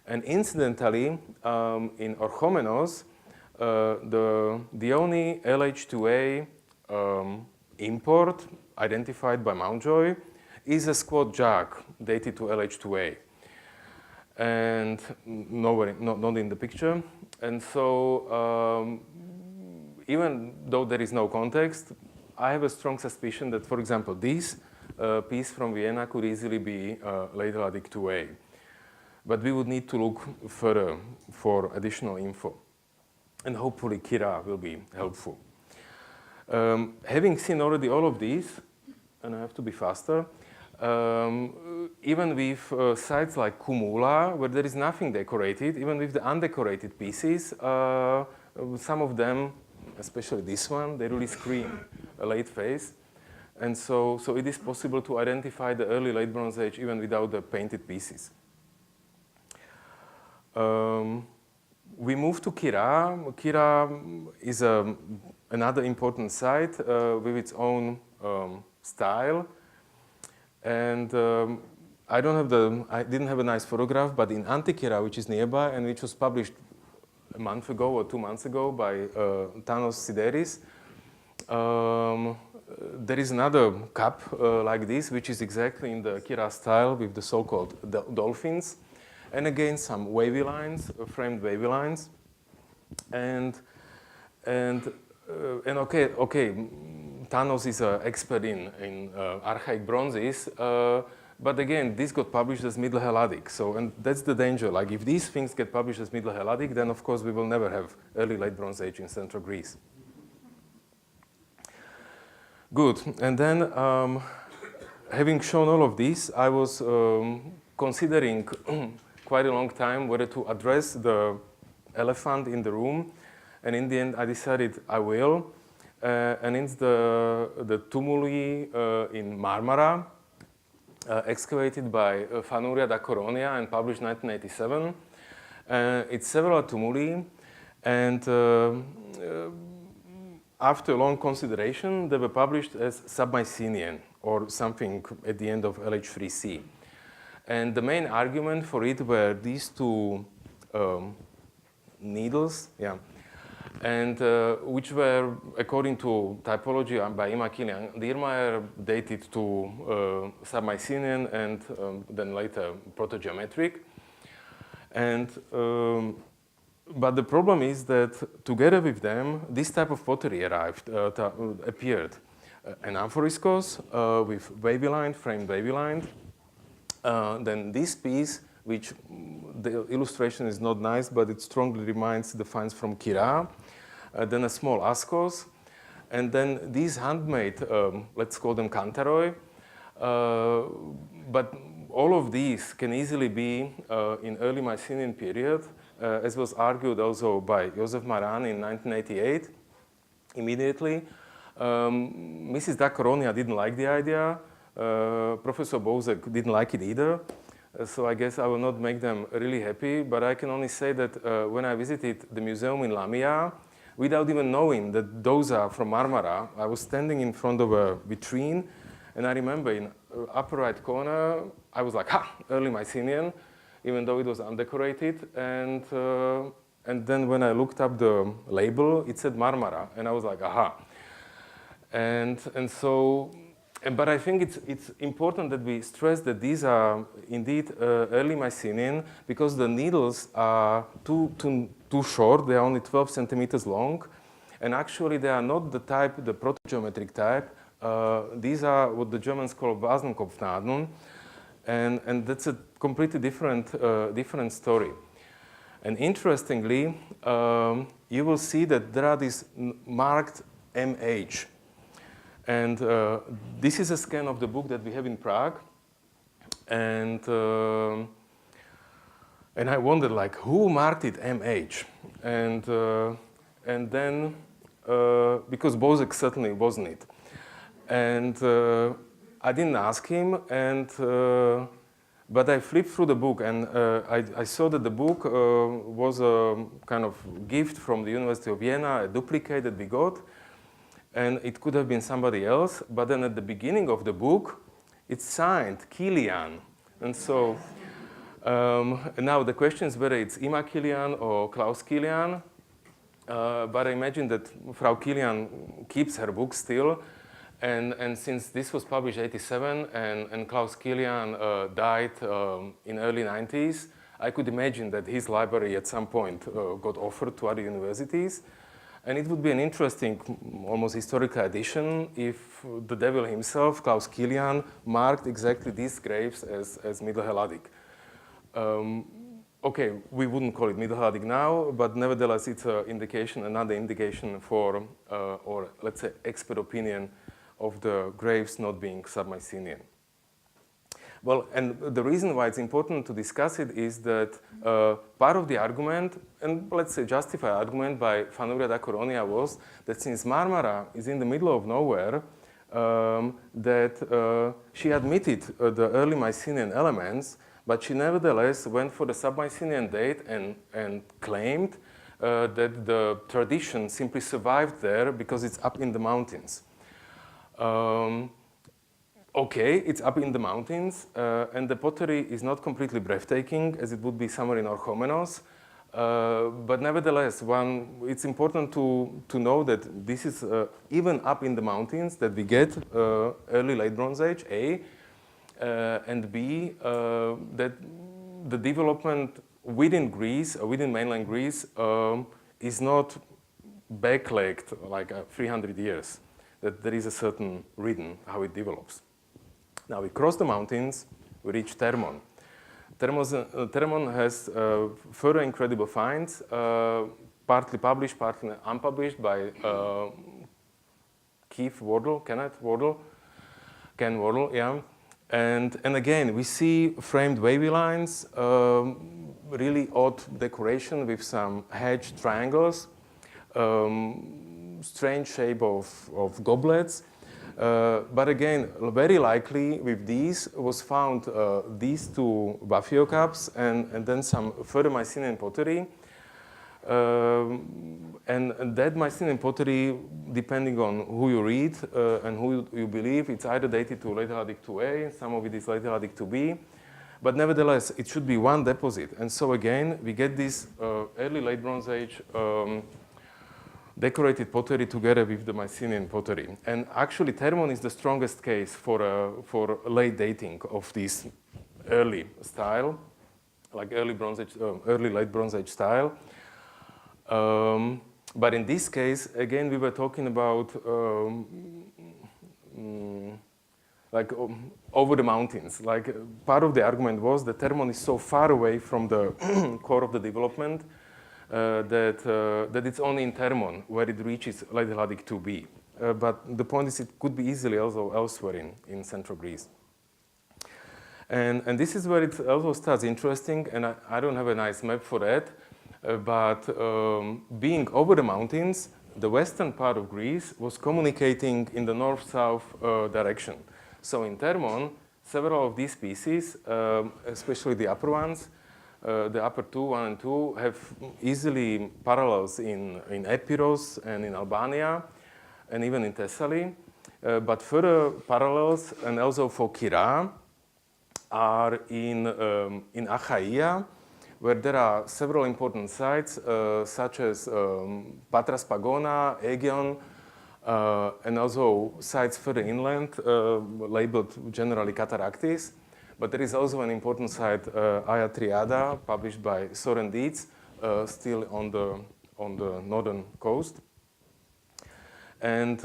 And incidentally, in Orchomenos, the only LH2A import identified by Mountjoy is a squat jack dated to LH2A. And nowhere, not in the picture. And so even though there is no context, I have a strong suspicion that, for example, this piece from Vienna could easily be late Helladic 2A. But we would need to look further for additional info. And hopefully Kira will be helpful. Having seen already all of these, and I have to be faster, even with sites like Kumula, where there is nothing decorated, even with the undecorated pieces, some of them, especially this one, they really scream a late phase. And so it is possible to identify the early late Bronze Age even without the painted pieces. We move to Kira. Kira is another important site with its own style. And I didn't have a nice photograph, but in Antikira, which is nearby and which was published a month ago or 2 months ago by Thanos Sideris, there is another cup like this, which is exactly in the Kira style with the so-called dolphins. And again, some wavy lines, framed wavy lines. And okay, Thanos is an expert in archaic bronzes, but again, this got published as Middle Helladic. So, and that's the danger. Like, if these things get published as Middle Helladic, then of course we will never have early late Bronze Age in Central Greece. Good. And then, having shown all of this, I was considering quite a long time whether to address the elephant in the room, and in the end, I decided I will. And it's the tumuli in Marmara, excavated by Fanuria da Coronia and published in 1987. It's several tumuli, and after long consideration, they were published as Submycenian, or something at the end of LH3C. And the main argument for it were these two needles, and which were, according to typology by Ima Kilian Diermeier, dated to Submycenian and then later protogeometric. And but the problem is that together with them, this type of pottery appeared. An amphoriscos with wavy line, framed wavy line. Then this piece, which the illustration is not nice, but it strongly reminds the finds from Kira. Then a small ascos, and then these handmade, let's call them kantaroi. But all of these can easily be in early Mycenaean period, as was argued also by Josef Maran in 1988. Immediately, Mrs. da Coronia didn't like the idea. Professor Bozek didn't like it either. So I guess I will not make them really happy, but I can only say that when I visited the museum in Lamia, without even knowing that those are from Marmara, I was standing in front of a vitrine, and I remember in upper right corner, I was like, ha, early Mycenaean, even though it was undecorated. And then when I looked up the label, it said Marmara, and I was like, aha. But I think it's important that we stress that these are indeed early Mycenaean, because the needles are too short. They are only 12 centimeters long, and actually they are not the type, the protogeometric type. These are what the Germans call Vasenkopfnadeln, and that's a completely different story. And interestingly, you will see that there are these marked MH. And this is a scan of the book that we have in Prague. And And I wondered, like, who marked it MH? And then, because Bozek certainly wasn't it. And I didn't ask him, but I flipped through the book, and I saw that the book was a kind of gift from the University of Vienna, a duplicate that we got, and it could have been somebody else. But then at the beginning of the book, it's signed Kilian. And so now the question is whether it's Ima Kilian or Klaus Kilian. But I imagine that Frau Kilian keeps her book still. And since this was published in '87 and Klaus Kilian died in early '90s, I could imagine that his library at some point got offered to other universities. And it would be an interesting, almost historical addition if the devil himself, Klaus Kilian, marked exactly these graves as Middle Helladic. Okay, we wouldn't call it Middle Helladic now, but nevertheless it's an indication, another indication for, or let's say, expert opinion of the graves not being sub-Mycenaean. Well, and the reason why it's important to discuss it is that part of the argument, and let's say justified argument by Fanouria da Coronia was that since Marmara is in the middle of nowhere, that she admitted the early Mycenaean elements, but she nevertheless went for the sub-Mycenaean date and claimed that the tradition simply survived there because it's up in the mountains. Okay, it's up in the mountains, and the pottery is not completely breathtaking, as it would be somewhere in Orchomenos. But nevertheless, it's important to know that this is even up in the mountains that we get early late Bronze Age, A, and B, that the development within Greece, within mainland Greece, is not backlegged like 300 years. That there is a certain rhythm how it develops. Now we cross the mountains, we reach Termon. Termon has further incredible finds, partly published, partly unpublished by Ken Wardle, yeah. And again, we see framed wavy lines, really odd decoration with some hedged triangles, strange shape of goblets. But again, very likely with these was found these two Bafio cups and then some further Mycenaean pottery. And that Mycenaean pottery, depending on who you read and who you believe, it's either dated to late Helladic 2A, some of it is late Helladic 2B. But nevertheless, it should be one deposit. And so again, we get this early late Bronze Age decorated pottery together with the Mycenaean pottery. And actually, Termon is the strongest case for late dating of this early style, like early Bronze Age, early late Bronze Age style. But in this case, again, we were talking about like over the mountains. Like part of the argument was that Termon is so far away from the core of the development that it's only in Termon where it reaches late Helladic 2B. But the point is it could be easily also elsewhere in central Greece. And this is where it also starts interesting, and I don't have a nice map for that, but being over the mountains, the western part of Greece was communicating in the north-south direction. So in Termon, several of these pieces, especially the upper ones, the upper two, 1 and 2, have easily parallels in Epirus and in Albania, and even in Thessaly. But further parallels, and also for Kira, are in Achaia, where there are several important sites, such as Patras Pagona, Aegean, and also sites further inland, labeled generally Cataractis. But there is also an important site, Aia Triada, published by Soren Dietz, still on the northern coast. And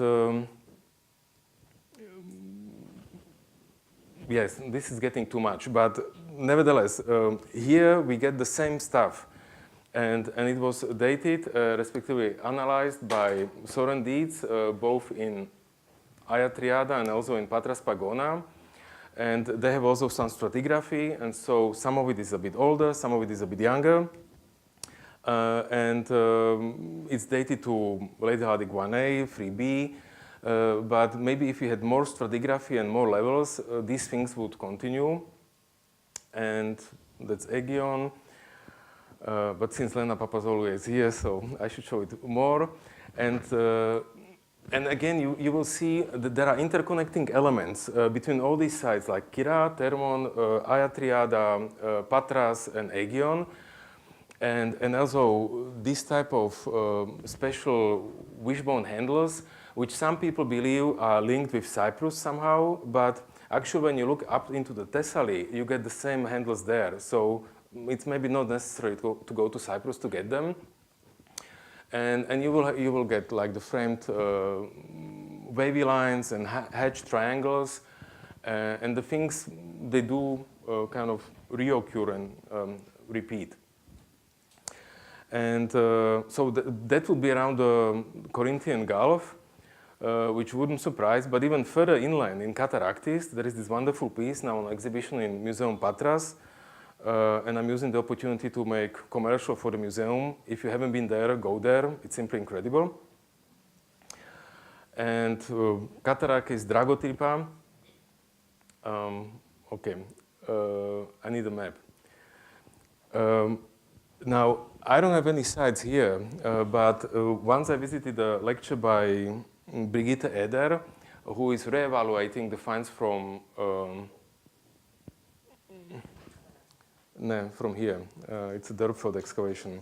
yes, this is getting too much, but nevertheless, here we get the same stuff. And it was dated, respectively analyzed by Soren Dietz, both in Aia Triada and also in Patras Pagona. And they have also some stratigraphy, and so some of it is a bit older, some of it is a bit younger. It's dated to late Helladic 1A, 3B, but maybe if you had more stratigraphy and more levels, these things would continue. And that's Aegean. But since Lena Papazoglou is here, so I should show it more. And again, you will see that there are interconnecting elements between all these sites, like Kira, Termon, Ayatriada, Patras, and Aegean. And also this type of special wishbone handles, which some people believe are linked with Cyprus somehow, but actually when you look up into the Thessaly, you get the same handles there. So it's maybe not necessary to go to Cyprus to get them. And you will get like the framed wavy lines and hatched triangles, and the things they do kind of reoccur and repeat. And so that would be around the Corinthian Gulf, which wouldn't surprise. But even further inland in Cataractis, there is this wonderful piece now on exhibition in Museum Patras. And I'm using the opportunity to make commercial for the museum. If you haven't been there, go there. It's simply incredible. And Cataractis Dragotripa. Okay, I need a map. Now, I don't have any sites here, but once I visited a lecture by Brigitte Eder, who is re-evaluating the finds from from here. It's a Derpfeld excavation.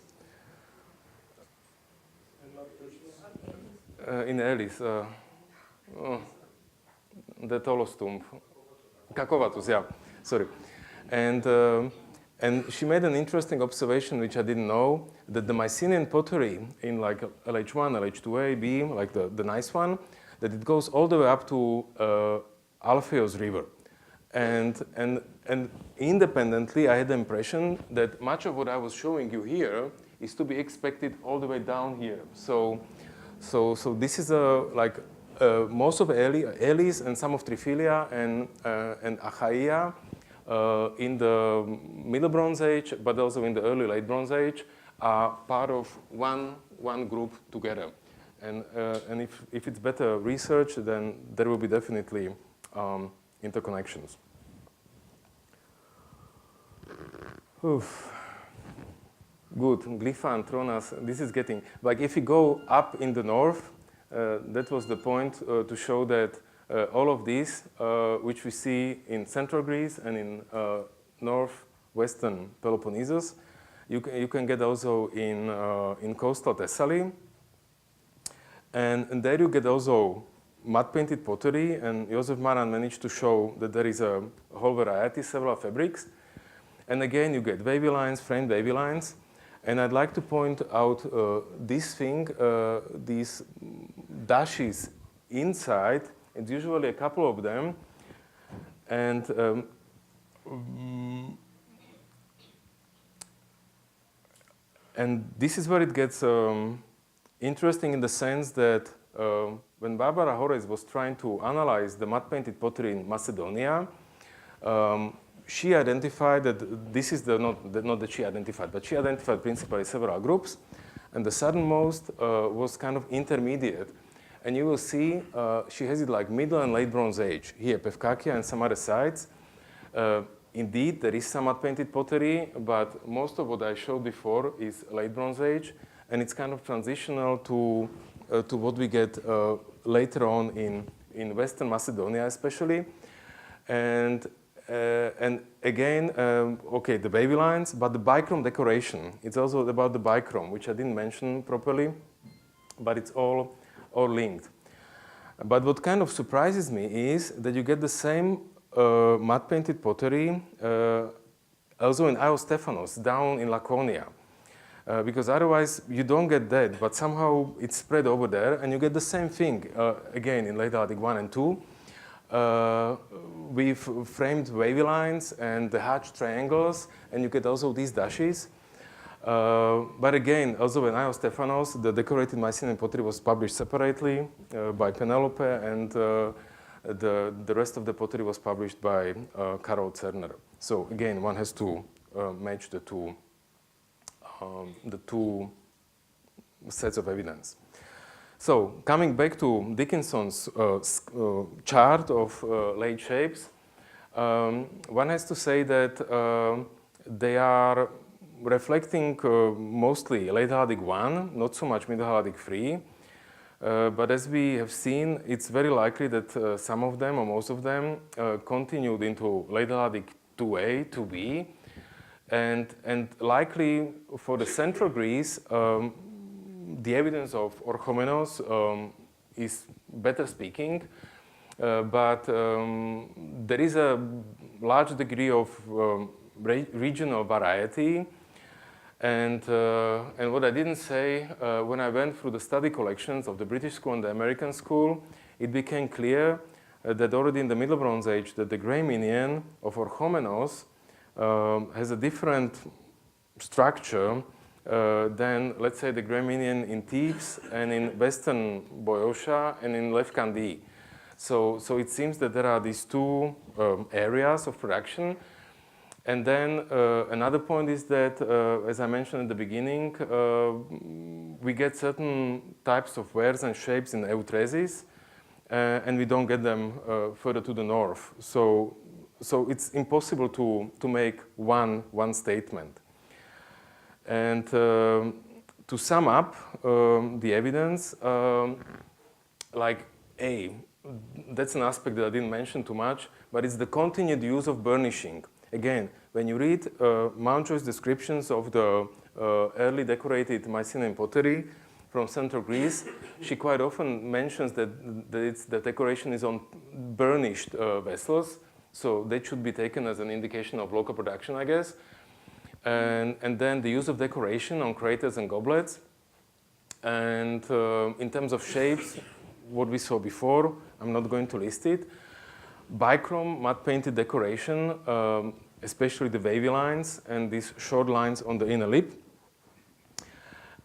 In Elis. The Tolostumb. Kakovatus, yeah, sorry. And she made an interesting observation, which I didn't know, that the Mycenaean pottery in like LH1, LH2A, B, like the nice one, that it goes all the way up to Alpheus River. And independently, I had the impression that much of what I was showing you here is to be expected all the way down here. So this is like most of Elis and some of Triphylia and Achaia in the Middle Bronze Age, but also in the early Late Bronze Age, are part of one group together. And if it's better research, then there will be definitely interconnections. Oof. Good, Glypha and Tronas, this is getting, like if you go up in the north, that was the point to show that all of these, which we see in central Greece and in northwestern Peloponnesus, you can get also in coastal Thessaly. And there you get also mud-painted pottery, and Josef Maran managed to show that there is a whole variety, several fabrics. And again, you get wavy lines, framed wavy lines. And I'd like to point out this thing, these dashes inside. It's usually a couple of them. And this is where it gets interesting in the sense that when Barbara Horace was trying to analyze the mud-painted pottery in Macedonia, she identified that this is not that she identified, but she identified principally several groups, and the southernmost was kind of intermediate. And you will see she has it like Middle and Late Bronze Age. Here, Pevkakia and some other sites. Indeed, there is some mud-painted pottery, but most of what I showed before is Late Bronze Age, and it's kind of transitional to what we get later on in Western Macedonia, especially. And again, okay, the wavy lines, but the bichrome decoration. It's also about the bichrome, which I didn't mention properly, but it's all linked. But what kind of surprises me is that you get the same mud-painted pottery also in Ios Stephanos, down in Laconia. Because otherwise you don't get that, but somehow it's spread over there, and you get the same thing, again, in late Helladic 1 and 2. With framed wavy lines and the hatched triangles, and you get also these dashes. But again, also in Ios Stephanos, the decorated Mycenaean pottery was published separately by Penelope, and the rest of the pottery was published by Karol Cerner. So again, one has to match the two sets of evidence. So coming back to Dickinson's chart of late shapes, one has to say that they are reflecting mostly late Helladic 1, not so much Middle Helladic 3. But as we have seen, it's very likely that some of them, or most of them, continued into late Helladic 2a, 2b, and likely for the central Greece, the evidence of Orchomenos is better speaking, but there is a large degree of regional variety. And what I didn't say, when I went through the study collections of the British school and the American school, it became clear that already in the Middle Bronze Age, that the Grey Minion of Orchomenos has a different structure than, let's say, the Grey Minion in Thebes and in Western Boeotia and in Lefkandi. So it seems that there are these two areas of production. And then another point is that, as I mentioned at the beginning, we get certain types of wares and shapes in Euphrates, and we don't get them further to the north. So it's impossible to make one statement. And to sum up the evidence, that's an aspect that I didn't mention too much, but it's the continued use of burnishing. Again, when you read Mountjoy's descriptions of the early decorated Mycenaean pottery from Central Greece, she quite often mentions that the decoration is on burnished vessels, so that should be taken as an indication of local production, I guess. And then the use of decoration on craters and goblets. And in terms of shapes, what we saw before, I'm not going to list it. Bichrome matte painted decoration, especially the wavy lines and these short lines on the inner lip.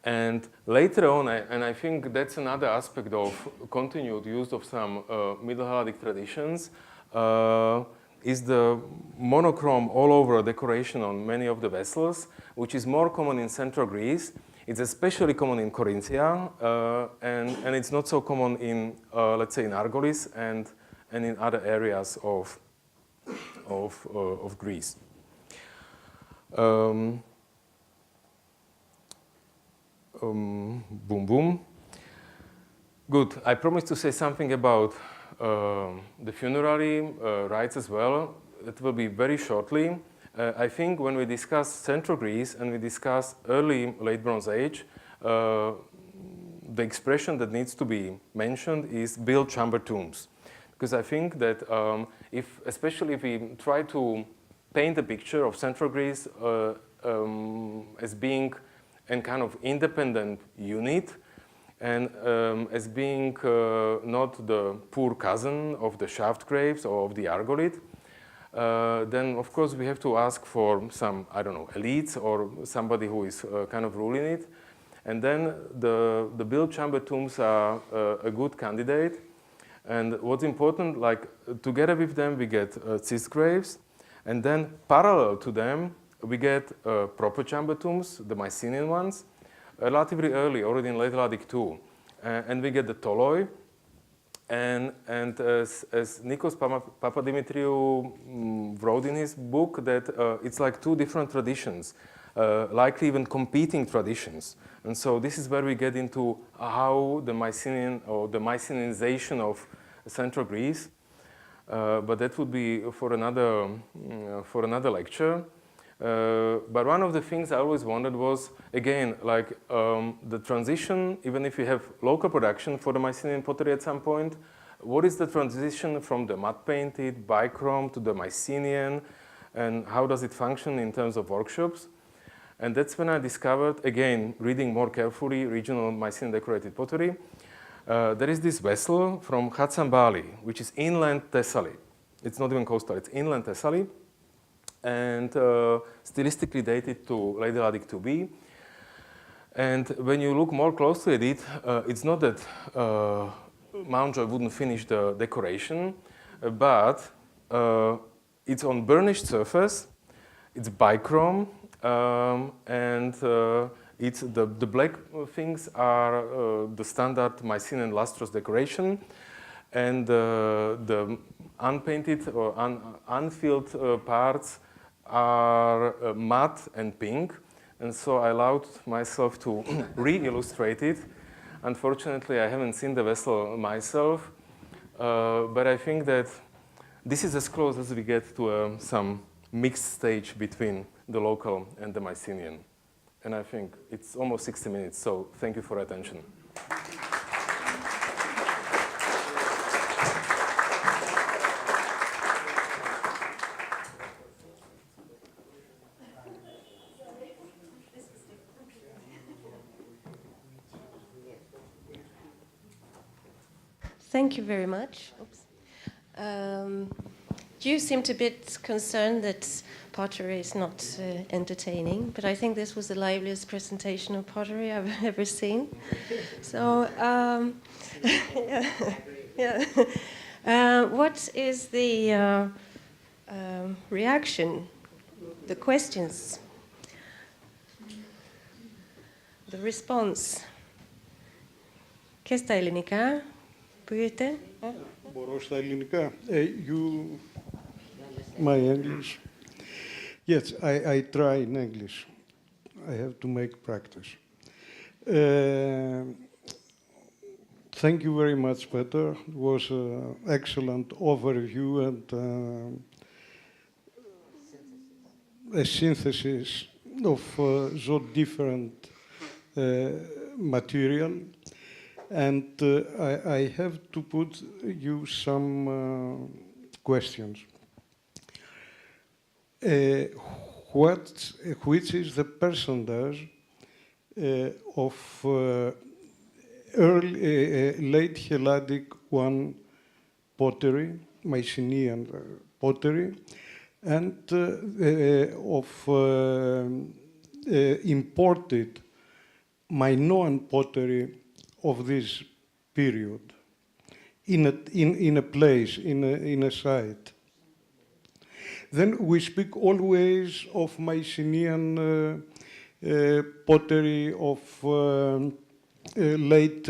And later on, and I think that's another aspect of continued use of some Middle Helladic traditions, is the monochrome all over decoration on many of the vessels, which is more common in Central Greece. It's especially common in Corinthia, and it's not so common in, let's say, in Argolis and in other areas of Greece. Boom, boom. Good. I promised to say something about the funerary rites as well. It will be very shortly. I think when we discuss Central Greece and we discuss early Late Bronze Age, the expression that needs to be mentioned is built chamber tombs. Because I think that especially if we try to paint a picture of Central Greece as being a kind of independent unit and as being not the poor cousin of the shaft graves or of the Argolid, then of course we have to ask for some, I don't know, elites or somebody who is kind of ruling it. And then the built chamber tombs are a good candidate. And what's important, like together with them, we get cis graves, and then parallel to them, we get proper chamber tombs, the Mycenaean ones, relatively early, already in late Helladic II, and we get the toloi. And as Nikos Papadimitriou wrote in his book, that it's like two different traditions, likely even competing traditions. And so this is where we get into how the Mycenaean or the Mycenaeanization of Central Greece, but that would be for another lecture. But one of the things I always wondered was, again, like the transition, even if you have local production for the Mycenaean pottery at some point, what is the transition from the matte painted bichrome to the Mycenaean, and how does it function in terms of workshops? And that's when I discovered, again, reading more carefully regional Mycenaean decorated pottery, there is this vessel from Hatsambali, which is inland Thessaly. It's not even coastal, it's inland Thessaly, and stylistically dated to late Helladic 2b. And when you look more closely at it, it's not that Mountjoy wouldn't finish the decoration, but it's on burnished surface, it's bichrome, and it's the black things are the standard Mycenaean lustrous decoration, and the unpainted or unfilled parts are matte and pink. And so I allowed myself to re-illustrate it. Unfortunately, I haven't seen the vessel myself, but I think that this is as close as we get to some mixed stage between the local and the Mycenaean. And I think it's almost 60 minutes, so thank you for your attention. Thank you very much. You seemed a bit concerned that pottery is not entertaining, but I think this was the liveliest presentation of pottery I've ever seen. So, what is the reaction, the questions, the response? Και στα ελληνικά, πείτε. Μπορώ στα ελληνικά. My English. Yes, I try in English. I have to make practice. Thank you very much, Peter. It was an excellent overview and a synthesis of so different material. And I have to put you some questions. Which is the percentage of late Helladic one pottery, Mycenaean pottery, and of imported Minoan pottery of this period in a place, in a site. Then we speak always of Mycenaean pottery of late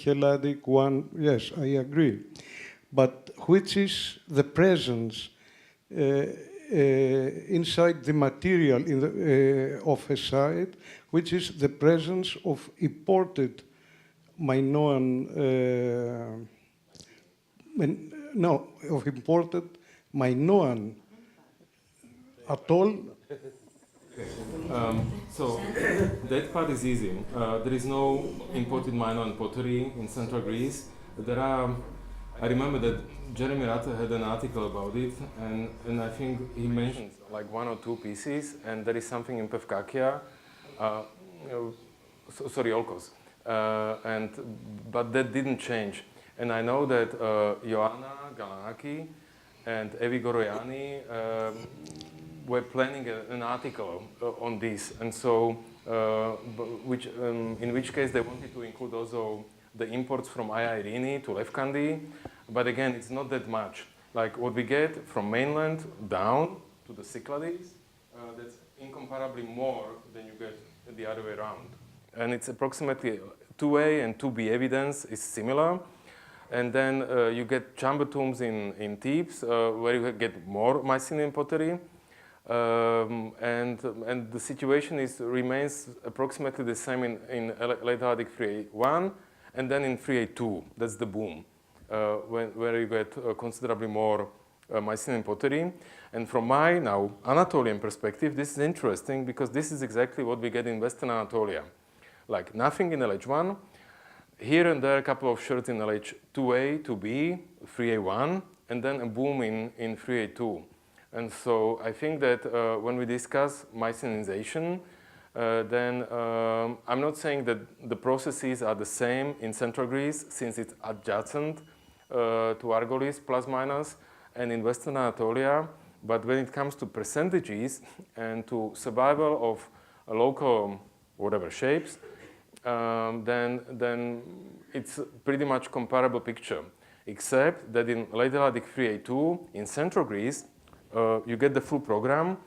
Helladic one. Yes, I agree. But which is the presence inside the material of a site, which is the presence of imported Minoan, of imported Minoan at all? So that part is easy. There is no imported Minoan pottery in central Greece. There are, I remember that Jeremy Ratta had an article about it, and I think he mentioned like one or two pieces, and there is something in Pevkakia, Olkos, but that didn't change. And I know that Ioanna Galanaki and Evi Goroiani were planning an article on this, and so in which case they wanted to include also the imports from Aia Irini to Lefkandi, but again, it's not that much. Like what we get from mainland down to the Cyclades, that's incomparably more than you get the other way around. And it's approximately 2A and 2B evidence is similar. And then you get chamber tombs in Thebes, where you get more Mycenaean pottery. And the situation remains approximately the same in late Helladic 3A1, and then in 3A2, that's the boom, where you get considerably more Mycenaean pottery. And from my now Anatolian perspective, this is interesting because this is exactly what we get in Western Anatolia. Like nothing in LH1, here and there a couple of sherds in LH2A, 2B, 3A1, and then a boom in 3A2. And so I think that when we discuss Mycenaeanization, then I'm not saying that the processes are the same in Central Greece, since it's adjacent to Argolis, plus minus, and in Western Anatolia. But when it comes to percentages and to survival of local whatever shapes, then it's pretty much comparable picture, except that in late Helladic 3A2, in central Greece, you get the full program,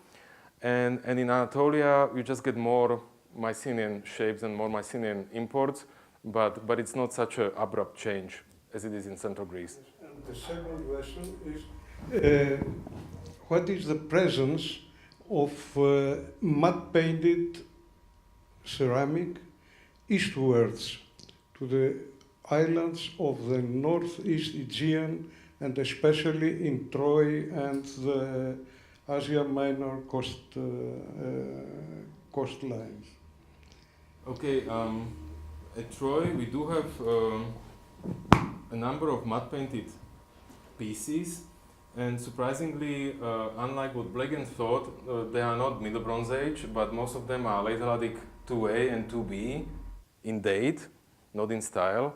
and in Anatolia, you just get more Mycenaean shapes and more Mycenaean imports, but it's not such an abrupt change as it is in central Greece. And the second question is, what is the presence of mud-painted ceramic eastwards to the islands of the northeast Aegean, and especially in Troy and the Asia Minor coastlines? Okay, at Troy we do have a number of mud-painted pieces, and surprisingly, unlike what Blegan thought, they are not Middle Bronze Age, but most of them are late Helladic 2A and 2B in date, not in style.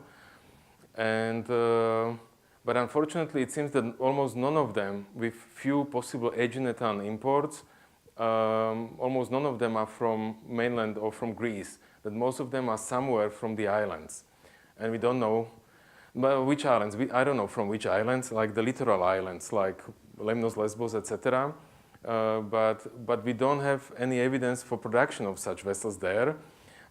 And but unfortunately, it seems that almost none of them, with few possible Aegean imports, almost none of them are from mainland or from Greece. That most of them are somewhere from the islands, and we don't know which islands. I don't know from which islands, like the littoral islands, like Lemnos, Lesbos, etc. But we don't have any evidence for production of such vessels there.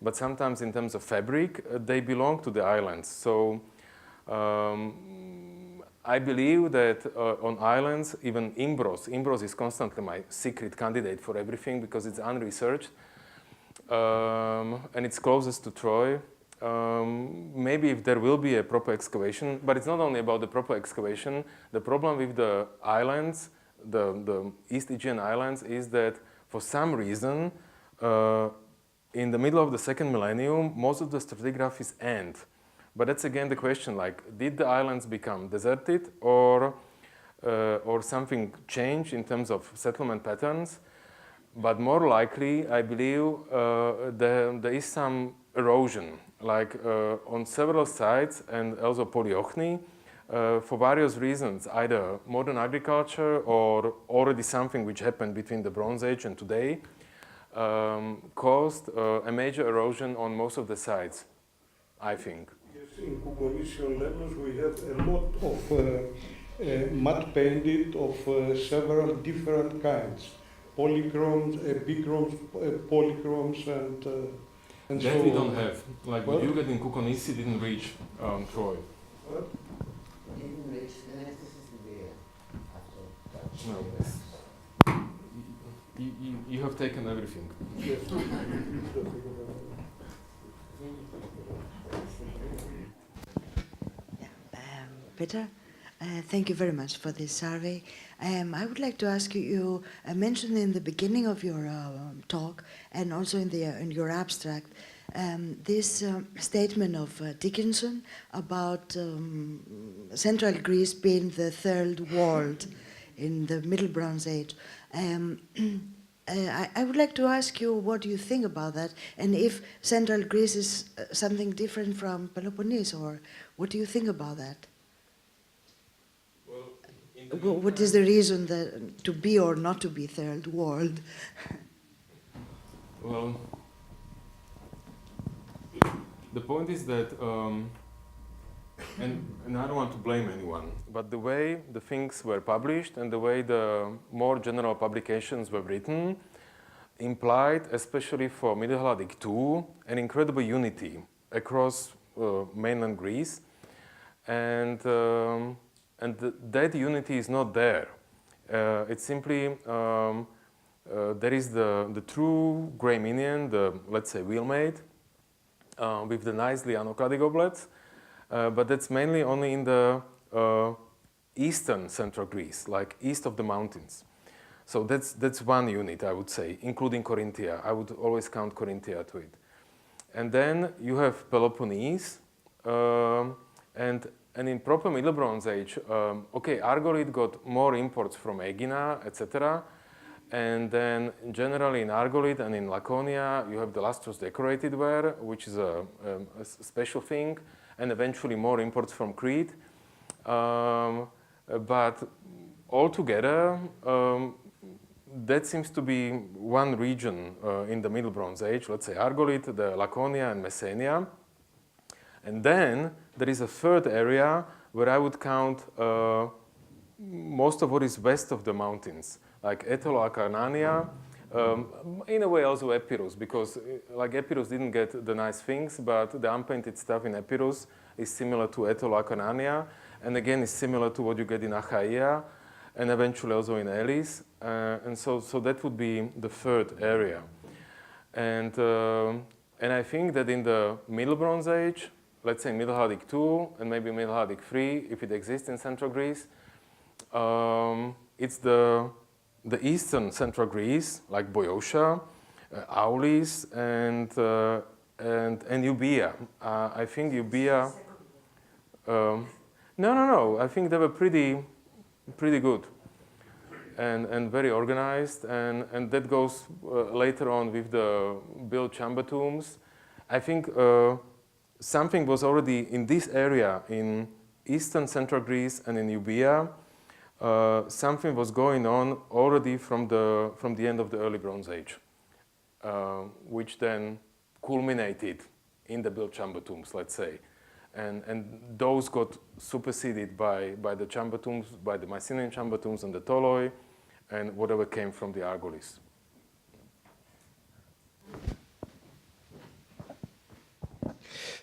But sometimes, in terms of fabric, they belong to the islands. So I believe that on islands, even Imbros is constantly my secret candidate for everything because it's unresearched. And it's closest to Troy. Maybe if there will be a proper excavation, but it's not only about the proper excavation. The problem with the islands, the East Aegean islands, is that for some reason, in the middle of the second millennium, most of the stratigraphies end. But that's again the question, like, did the islands become deserted or something changed in terms of settlement patterns? But more likely, I believe, there is some erosion, like on several sites and also Polyochni, for various reasons, either modern agriculture or already something which happened between the Bronze Age and today, caused a major erosion on most of the sites, I think. Yes, in Koukonisi levels we have a lot of mud painted of several different kinds. Polychromes, bichromes, polychromes, and that so we on. don't have. Like what you get in Koukonisi didn't reach Troy. What? Didn't reach the necessity after. No. You have taken everything. Yes. Peter, thank you very much for this survey. I would like to ask you, you mentioned in the beginning of your talk and also in your abstract, this statement of Dickinson about Central Greece being the third world in the Middle Bronze Age. I would like to ask you what you think about that, and if Central Greece is something different from Peloponnese, or what do you think about that? What is the reason that to be or not to be third world? Well, the point is that, and I don't want to blame anyone, but the way the things were published and the way the more general publications were written implied, especially for Middle Helladic II, an incredible unity across mainland Greece, and that unity is not there. It's simply there is the true grey minion, the, let's say, wheel-made, with the nice lianocladic goblets, but that's mainly only in the eastern central Greece, like east of the mountains. So that's one unit, I would say, including Corinthia. I would always count Corinthia to it. And then you have Peloponnese, and in proper Middle Bronze Age, okay, Argolid got more imports from Aegina, etc. And then generally in Argolid and in Laconia, you have the lustrous decorated ware, which is a special thing, and eventually more imports from Crete. But altogether, that seems to be one region in the Middle Bronze Age, let's say Argolid, the Laconia and Messenia. And then there is a third area where I would count most of what is west of the mountains, like Acarnania, in a way also Epirus, because like Epirus didn't get the nice things, but the unpainted stuff in Epirus is similar to Acarnania, and again is similar to what you get in Achaia, and eventually also in Elis, and so that would be the third area. And I think that in the Middle Bronze Age, let's say Middle Helladic II and maybe Middle Helladic III, if it exists in Central Greece, it's the eastern Central Greece, like Boeotia, Aulis, and Euboea. I think Euboea. No. I think they were pretty good and very organized, and that goes later on with the built chamber tombs. I think something was already in this area in eastern Central Greece and in Euboea. Something was going on already from the end of the early Bronze Age, which then culminated in the built chamber tombs, let's say. And those got superseded by the chamber tombs, by the Mycenaean chamber tombs and the Toloi, and whatever came from the Argolis.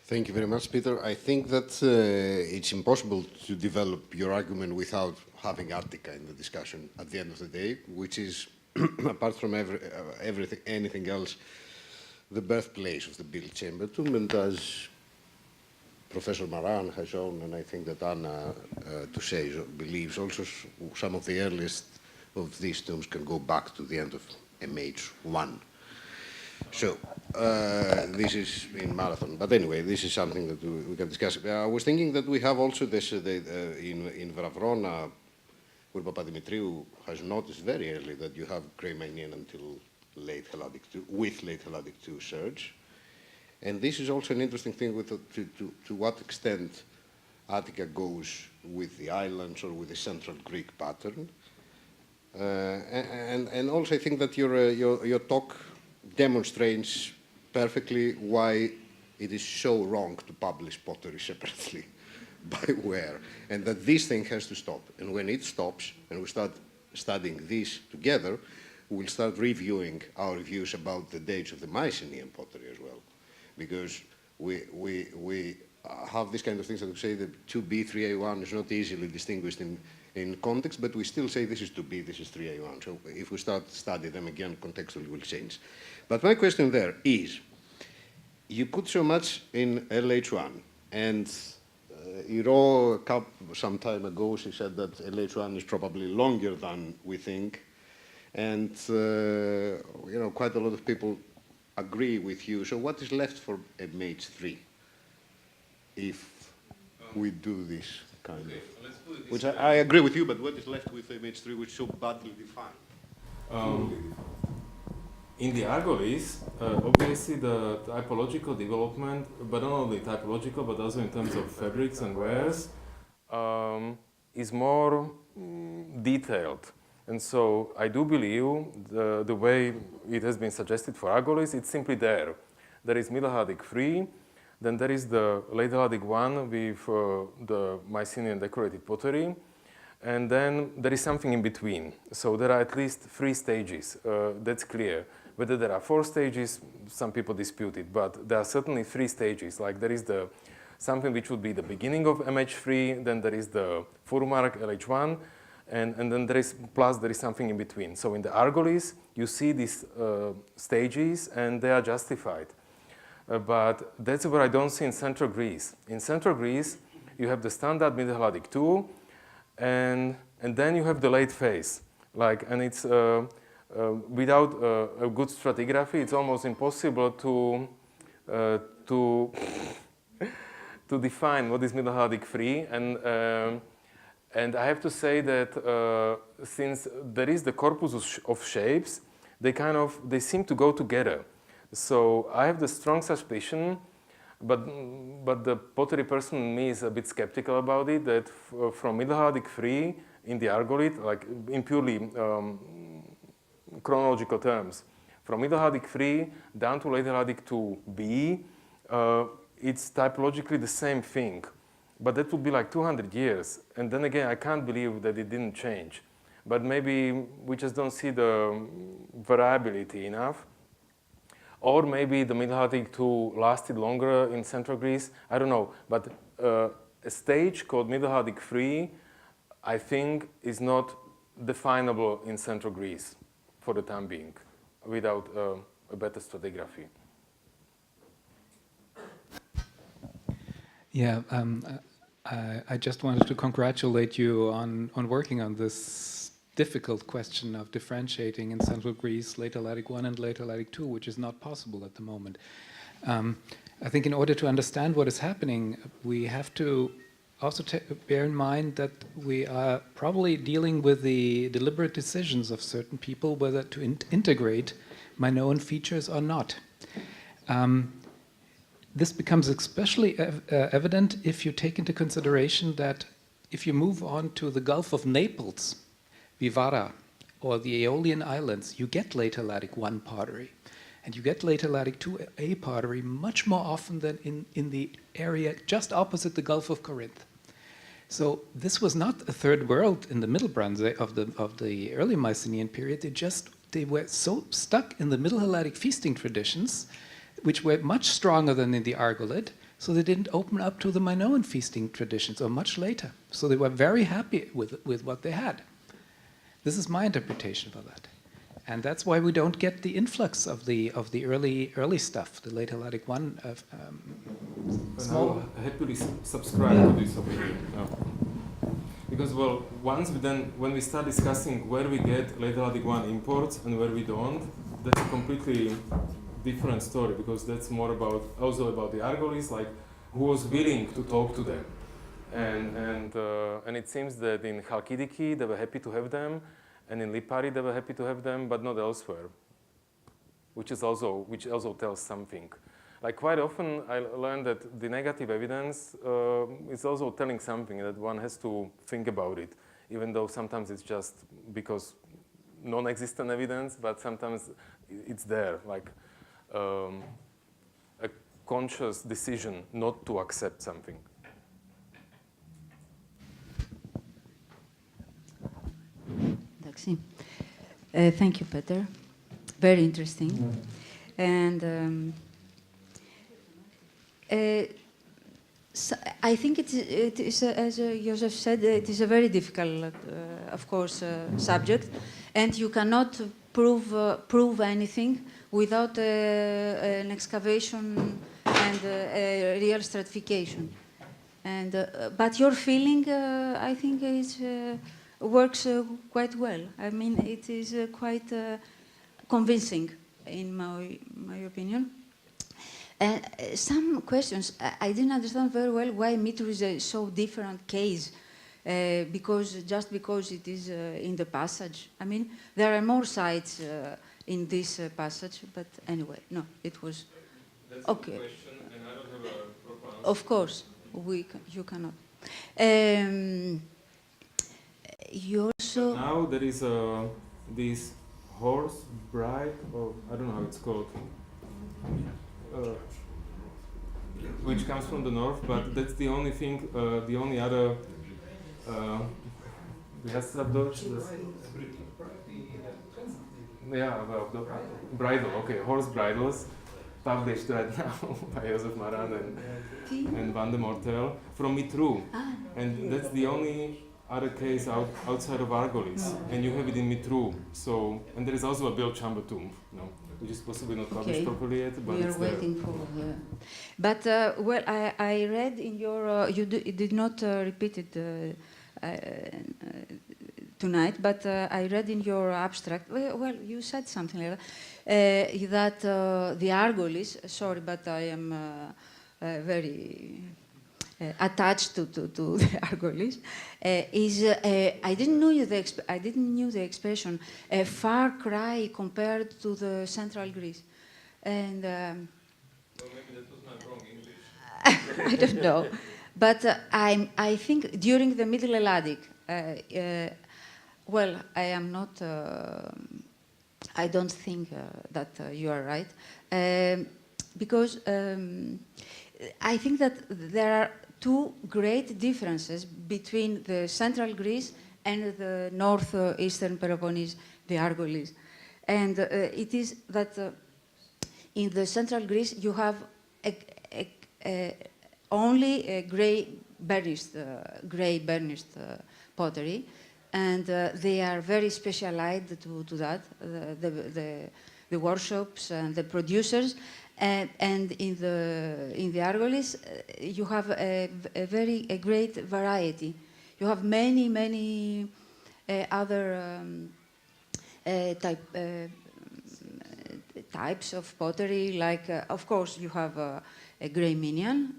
Thank you very much, Peter. I think that it's impossible to develop your argument without having Attica in the discussion at the end of the day, which is, apart from anything else, the birthplace of the built chamber tomb. And as Professor Maran has shown, and I think that Anna believes also, some of the earliest of these tombs can go back to the end of MH1. So this is in Marathon. But anyway, this is something that we can discuss. I was thinking that we have also this in Vravrona, where Papadimitriou has noticed very early that you have Cremanian until late Helladic II, with late Helladic II surge. And this is also an interesting thing with to what extent Attica goes with the islands or with the Central Greek pattern. And also I think that your talk demonstrates perfectly why it is so wrong to publish pottery separately by where, and that this thing has to stop. And when it stops, and we start studying this together, we'll start reviewing our views about the dates of the Mycenaean pottery as well. Because we have these kind of things that we say that 2B, 3A1 is not easily distinguished in context, but we still say this is 2B, this is 3A1. So if we start studying them again, contextually will change. But my question there is, you put so much in LH1, and Iro, some time ago, she said that LH1 is probably longer than we think, and quite a lot of people agree with you. So what is left for MH3 if we do this kind of? Which I agree with you, but what is left with MH3 which is so badly defined? In the Argolis, obviously the typological development, but not only typological, but also in terms of fabrics and wares, is more detailed. And so I do believe the way it has been suggested for Argolis, it's simply there. There is Middle Helladic III, then there is the Late Helladic I with the Mycenaean decorated pottery, and then there is something in between. So there are at least 3 stages, that's clear. Whether there are 4 stages, some people dispute it, but there are certainly 3 stages. Like there is something which would be the beginning of MH3, then there is the Furmark LH1, and then there is something in between. So in the Argolis, you see these stages, and they are justified. But that's what I don't see in Central Greece. In Central Greece, you have the standard Middle Helladic II, and then you have the late phase. And it's without a good stratigraphy, it's almost impossible to define what is Middle Helladic III. And I have to say that since there is the corpus of shapes, they seem to go together. So I have the strong suspicion, but the pottery person in me is a bit skeptical about it, that from Middle Helladic III in the Argolith, like in purely chronological terms, from Middle Helladic III down to Late Helladic IIb, it's typologically the same thing. But that would be like 200 years. And then again, I can't believe that it didn't change. But maybe we just don't see the variability enough. Or maybe the Middle Helladic II lasted longer in Central Greece. I don't know. But a stage called Middle Helladic III, I think, is not definable in Central Greece for the time being without a better stratigraphy. Yeah, I just wanted to congratulate you on working on this difficult question of differentiating in Central Greece Late Helladic I and Late Helladic II, which is not possible at the moment. I think in order to understand what is happening, we have to also bear in mind that we are probably dealing with the deliberate decisions of certain people whether to integrate Minoan features or not. This becomes especially evident if you take into consideration that if you move on to the Gulf of Naples, Vivara, or the Aeolian Islands, you get Late Helladic I pottery. And you get Late Helladic IIa pottery much more often than in the area just opposite the Gulf of Corinth. So this was not a third world in the Middle Bronze of the early Mycenaean period. They were so stuck in the Middle Helladic feasting traditions, which were much stronger than in the Argolid, so they didn't open up to the Minoan feasting traditions, or much later. So they were very happy with what they had. This is my interpretation of that. And that's why we don't get the influx of the early stuff, the Late Helladic I. Small. I happily subscribe to this opinion. Because, well, when we start discussing where we get Late Helladic I imports and where we don't, that's a completely different story, because that's more also about the Argolis, like who was willing to talk to them. And it seems that in Chalkidiki they were happy to have them, and in Lipari they were happy to have them, but not elsewhere, which also tells something. Like quite often I learned that the negative evidence is also telling something, that one has to think about it, even though sometimes it's just because non-existent evidence, but sometimes it's there, like a conscious decision not to accept something. Thank you, Peter. Very interesting. And so I think it is as Joseph said, it is a very difficult, of course, subject, and you cannot prove anything without an excavation and a real stratification. And but your feeling, I think, works quite well. I mean, it is quite convincing, in my opinion. Some questions, I didn't understand very well why Mitru is a so different case, because it is in the passage. I mean, there are more sites in this passage, but anyway, no, it was That's okay. A question, and I don't have a proper answer. Of course, you cannot. You also Now there is this horse bride, or I don't know how it's called, which comes from the north, but that's the only thing, the only other bridle, okay, horse bridles, published right now by Josef Maran and Van de Mortel from Mitru. And that's the only other case outside of Argolis, and you have it in Mitru. So, and there is also a Bill Chamber tomb, which is possibly not published properly yet, but we are waiting for. But well, I read in your you did not repeat it tonight, but I read in your abstract. Well, you said something like that the Argolis. Sorry, but I am very. Attached to the Argolis is I didn't know the expression a far cry compared to the central Greece, and well, maybe that was my wrong English. I don't know, but I think during the Middle Helladic, well, I am not. I don't think that you are right, because. I think that there are two great differences between the central Greece and the northeastern Peloponnese, the Argolis. And it is that in the central Greece you have only a gray burnished pottery, and they are very specialized to that, the workshops and the producers. And in the Argolis, you have a great variety. You have many other types of pottery. Like, of course, you have a grey minion,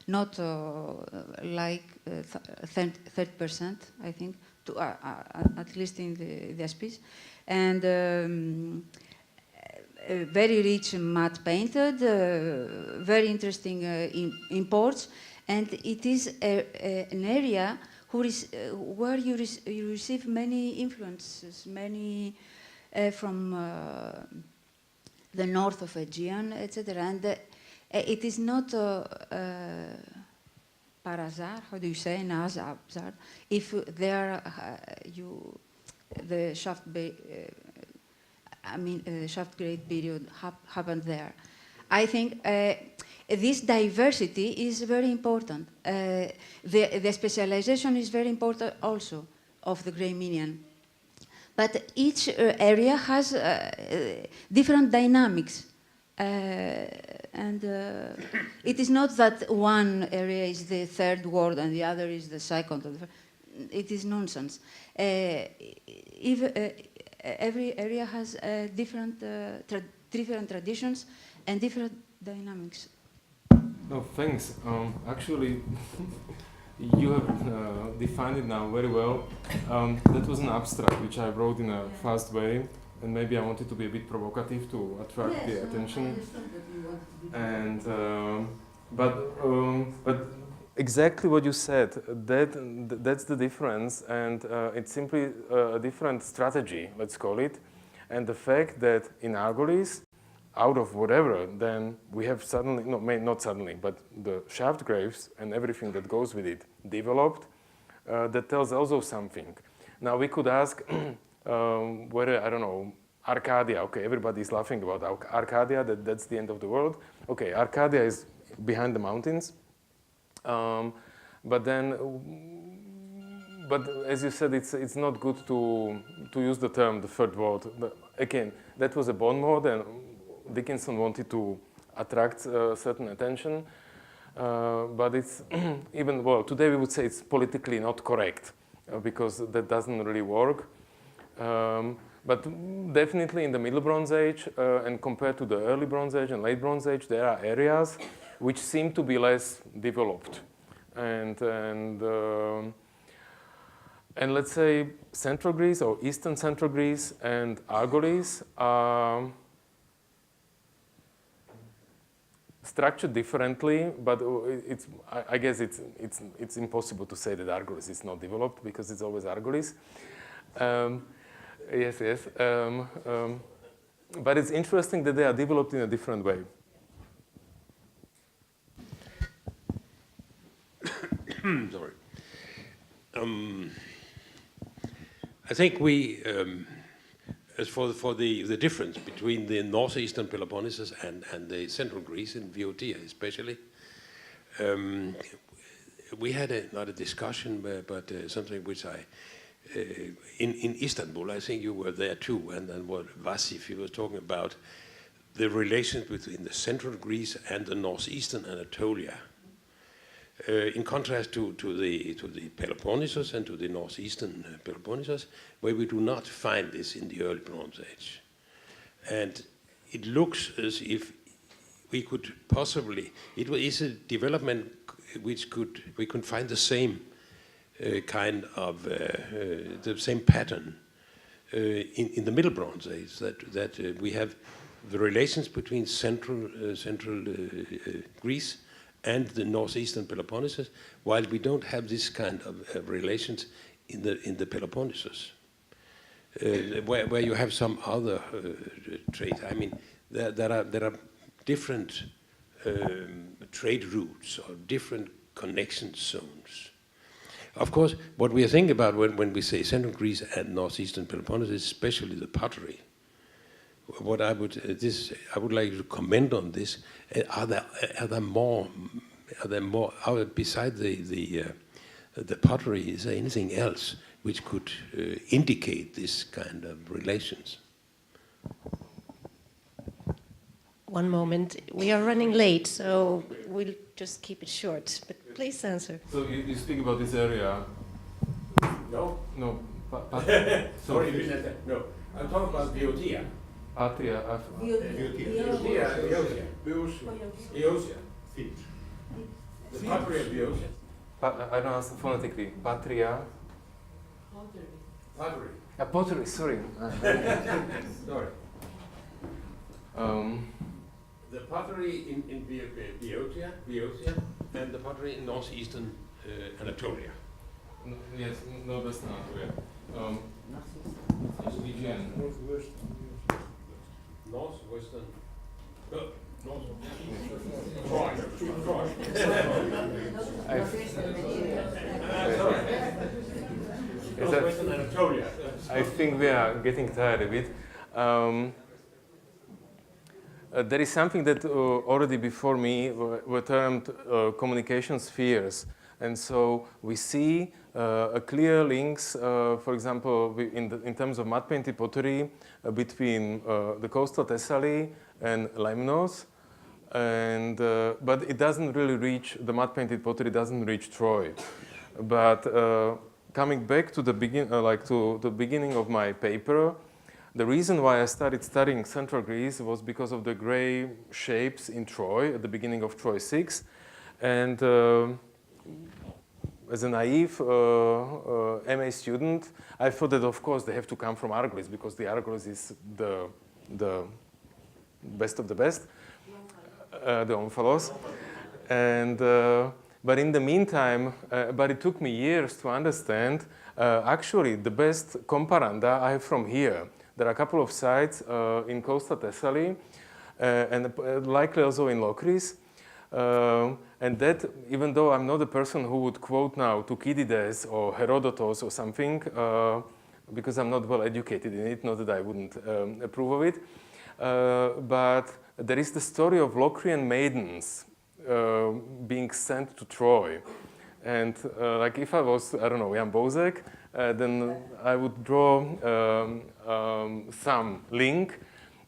not like 30%, I think, at least in the Aspis, and very rich matte painted, very interesting imports, and it is an area where you receive many influences, many from the north of Aegean, etc. And it is not parazar, how do you say, nazar, if there the shaft shaft grade period happened there. I think this diversity is very important. The specialization is very important also of the grey minion. But each area has different dynamics. And it is not that one area is the third world and the other is the second. It is nonsense. Every area has different traditions and different dynamics. No, thanks. Actually, you have defined it now very well. That was an abstract which I wrote in a fast way, and maybe I wanted to be a bit provocative to attract the attention. I understand that you wanted to be And but exactly what you said, that's the difference, and it's simply a different strategy, let's call it. And the fact that in Argolis, out of whatever, then we have suddenly, no, not suddenly, but the shaft graves and everything that goes with it developed, that tells also something. Now we could ask whether, I don't know, Arcadia, okay, everybody's laughing about Arcadia, that's the end of the world. Okay, Arcadia is behind the mountains. But as you said, it's not good to use the term the third world. But again, that was a bond mode, and Dickinson wanted to attract certain attention. But it's even, well, today we would say it's politically not correct because that doesn't really work. But definitely in the Middle Bronze Age and compared to the Early Bronze Age and Late Bronze Age, there are areas which seem to be less developed. And let's say Central Greece or Eastern Central Greece and Argolis are structured differently, but I guess it's impossible to say that Argolis is not developed because it's always Argolis. Yes. But it's interesting that they are developed in a different way. Sorry. I think we, as for the difference between the northeastern Peloponnesus and the central Greece, in Viotia especially, we had not a discussion, but something which in Istanbul, I think you were there too, and what Vasif was talking about, the relations between the central Greece and the northeastern Anatolia. In contrast to the Peloponnesus and to the northeastern Peloponnesus, where we do not find this in the early Bronze Age. And it looks as if we could possibly, it is a development which we could find the same kind of, the same pattern in the Middle Bronze Age, that we have the relations between central Greece and the northeastern Peloponnesus, while we don't have this kind of relations in the Peloponnesus, where you have some other traits. I mean, there are different trade routes or different connection zones. Of course, what we are thinking about when we say Central Greece and Northeastern Peloponnese is especially the pottery. What I would like to comment on this. Are there more? Beside the pottery, is there anything else which could indicate this kind of relations? One moment. We are running late, so we'll just keep it short. But please answer. So you speak about this area? No. No. Sorry, no. I'm talking about Biotia. Patria. Biotia. The pottery of Biotia. I don't understand phonetically. Patria. Pottery. Pottery, sorry. Sorry. The pottery in Biotia, and the pottery in northeastern Anatolia. Yes, northwestern Anatolia. Aegean. Northwestern. Northwestern Anatolia. I think we are getting tired a bit. There is something that already before me were termed communication spheres. And so we see clear links, for example, in terms of mud-painted pottery between the coastal Thessaly and Lemnos. And, but it doesn't really reach, the mud-painted pottery doesn't reach Troy. But coming back to the beginning of my paper, the reason why I started studying Central Greece was because of the gray shapes in Troy at the beginning of Troy 6. And as a naive MA student, I thought that, of course, they have to come from Argolis because the Argolis is the best of the best, the Omphalos. And, but in the meantime, but it took me years to understand, actually, the best comparanda I have from here. There are a couple of sites in coastal Thessaly, and likely also in Lokris. And that, even though I'm not the person who would quote now Thucydides or Herodotus or something, because I'm not well educated in it, not that I wouldn't approve of it, but there is the story of Locrian maidens being sent to Troy. And like if I was, I don't know, Jan Bozek, then I would draw some link.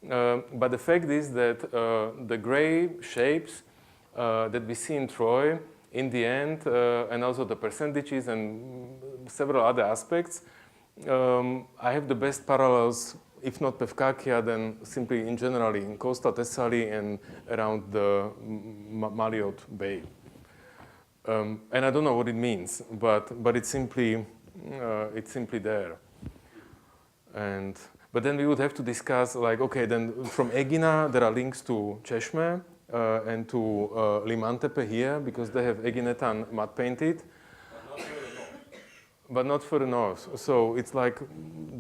But the fact is that the gray shapes that we see in Troy, in the end, and also the percentages and several other aspects, I have the best parallels, if not Pevkakia, then simply in general in coastal Thessaly and around the Maliot Bay. And I don't know what it means, but it's simply there. But then we would have to discuss, like, okay, then from Aegina there are links to Cheshme and to Limantepe here because they have Aeginetan mud painted, but not for the north. So it's like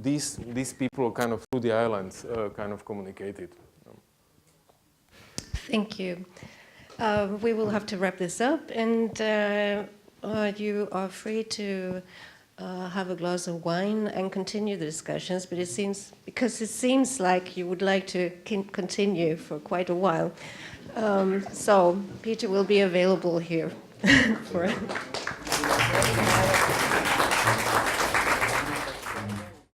these people kind of through the islands kind of communicated. Thank you. We will have to wrap this up, and you are free to have a glass of wine and continue the discussions. But it seems like you would like to continue for quite a while. So Peter will be available here for.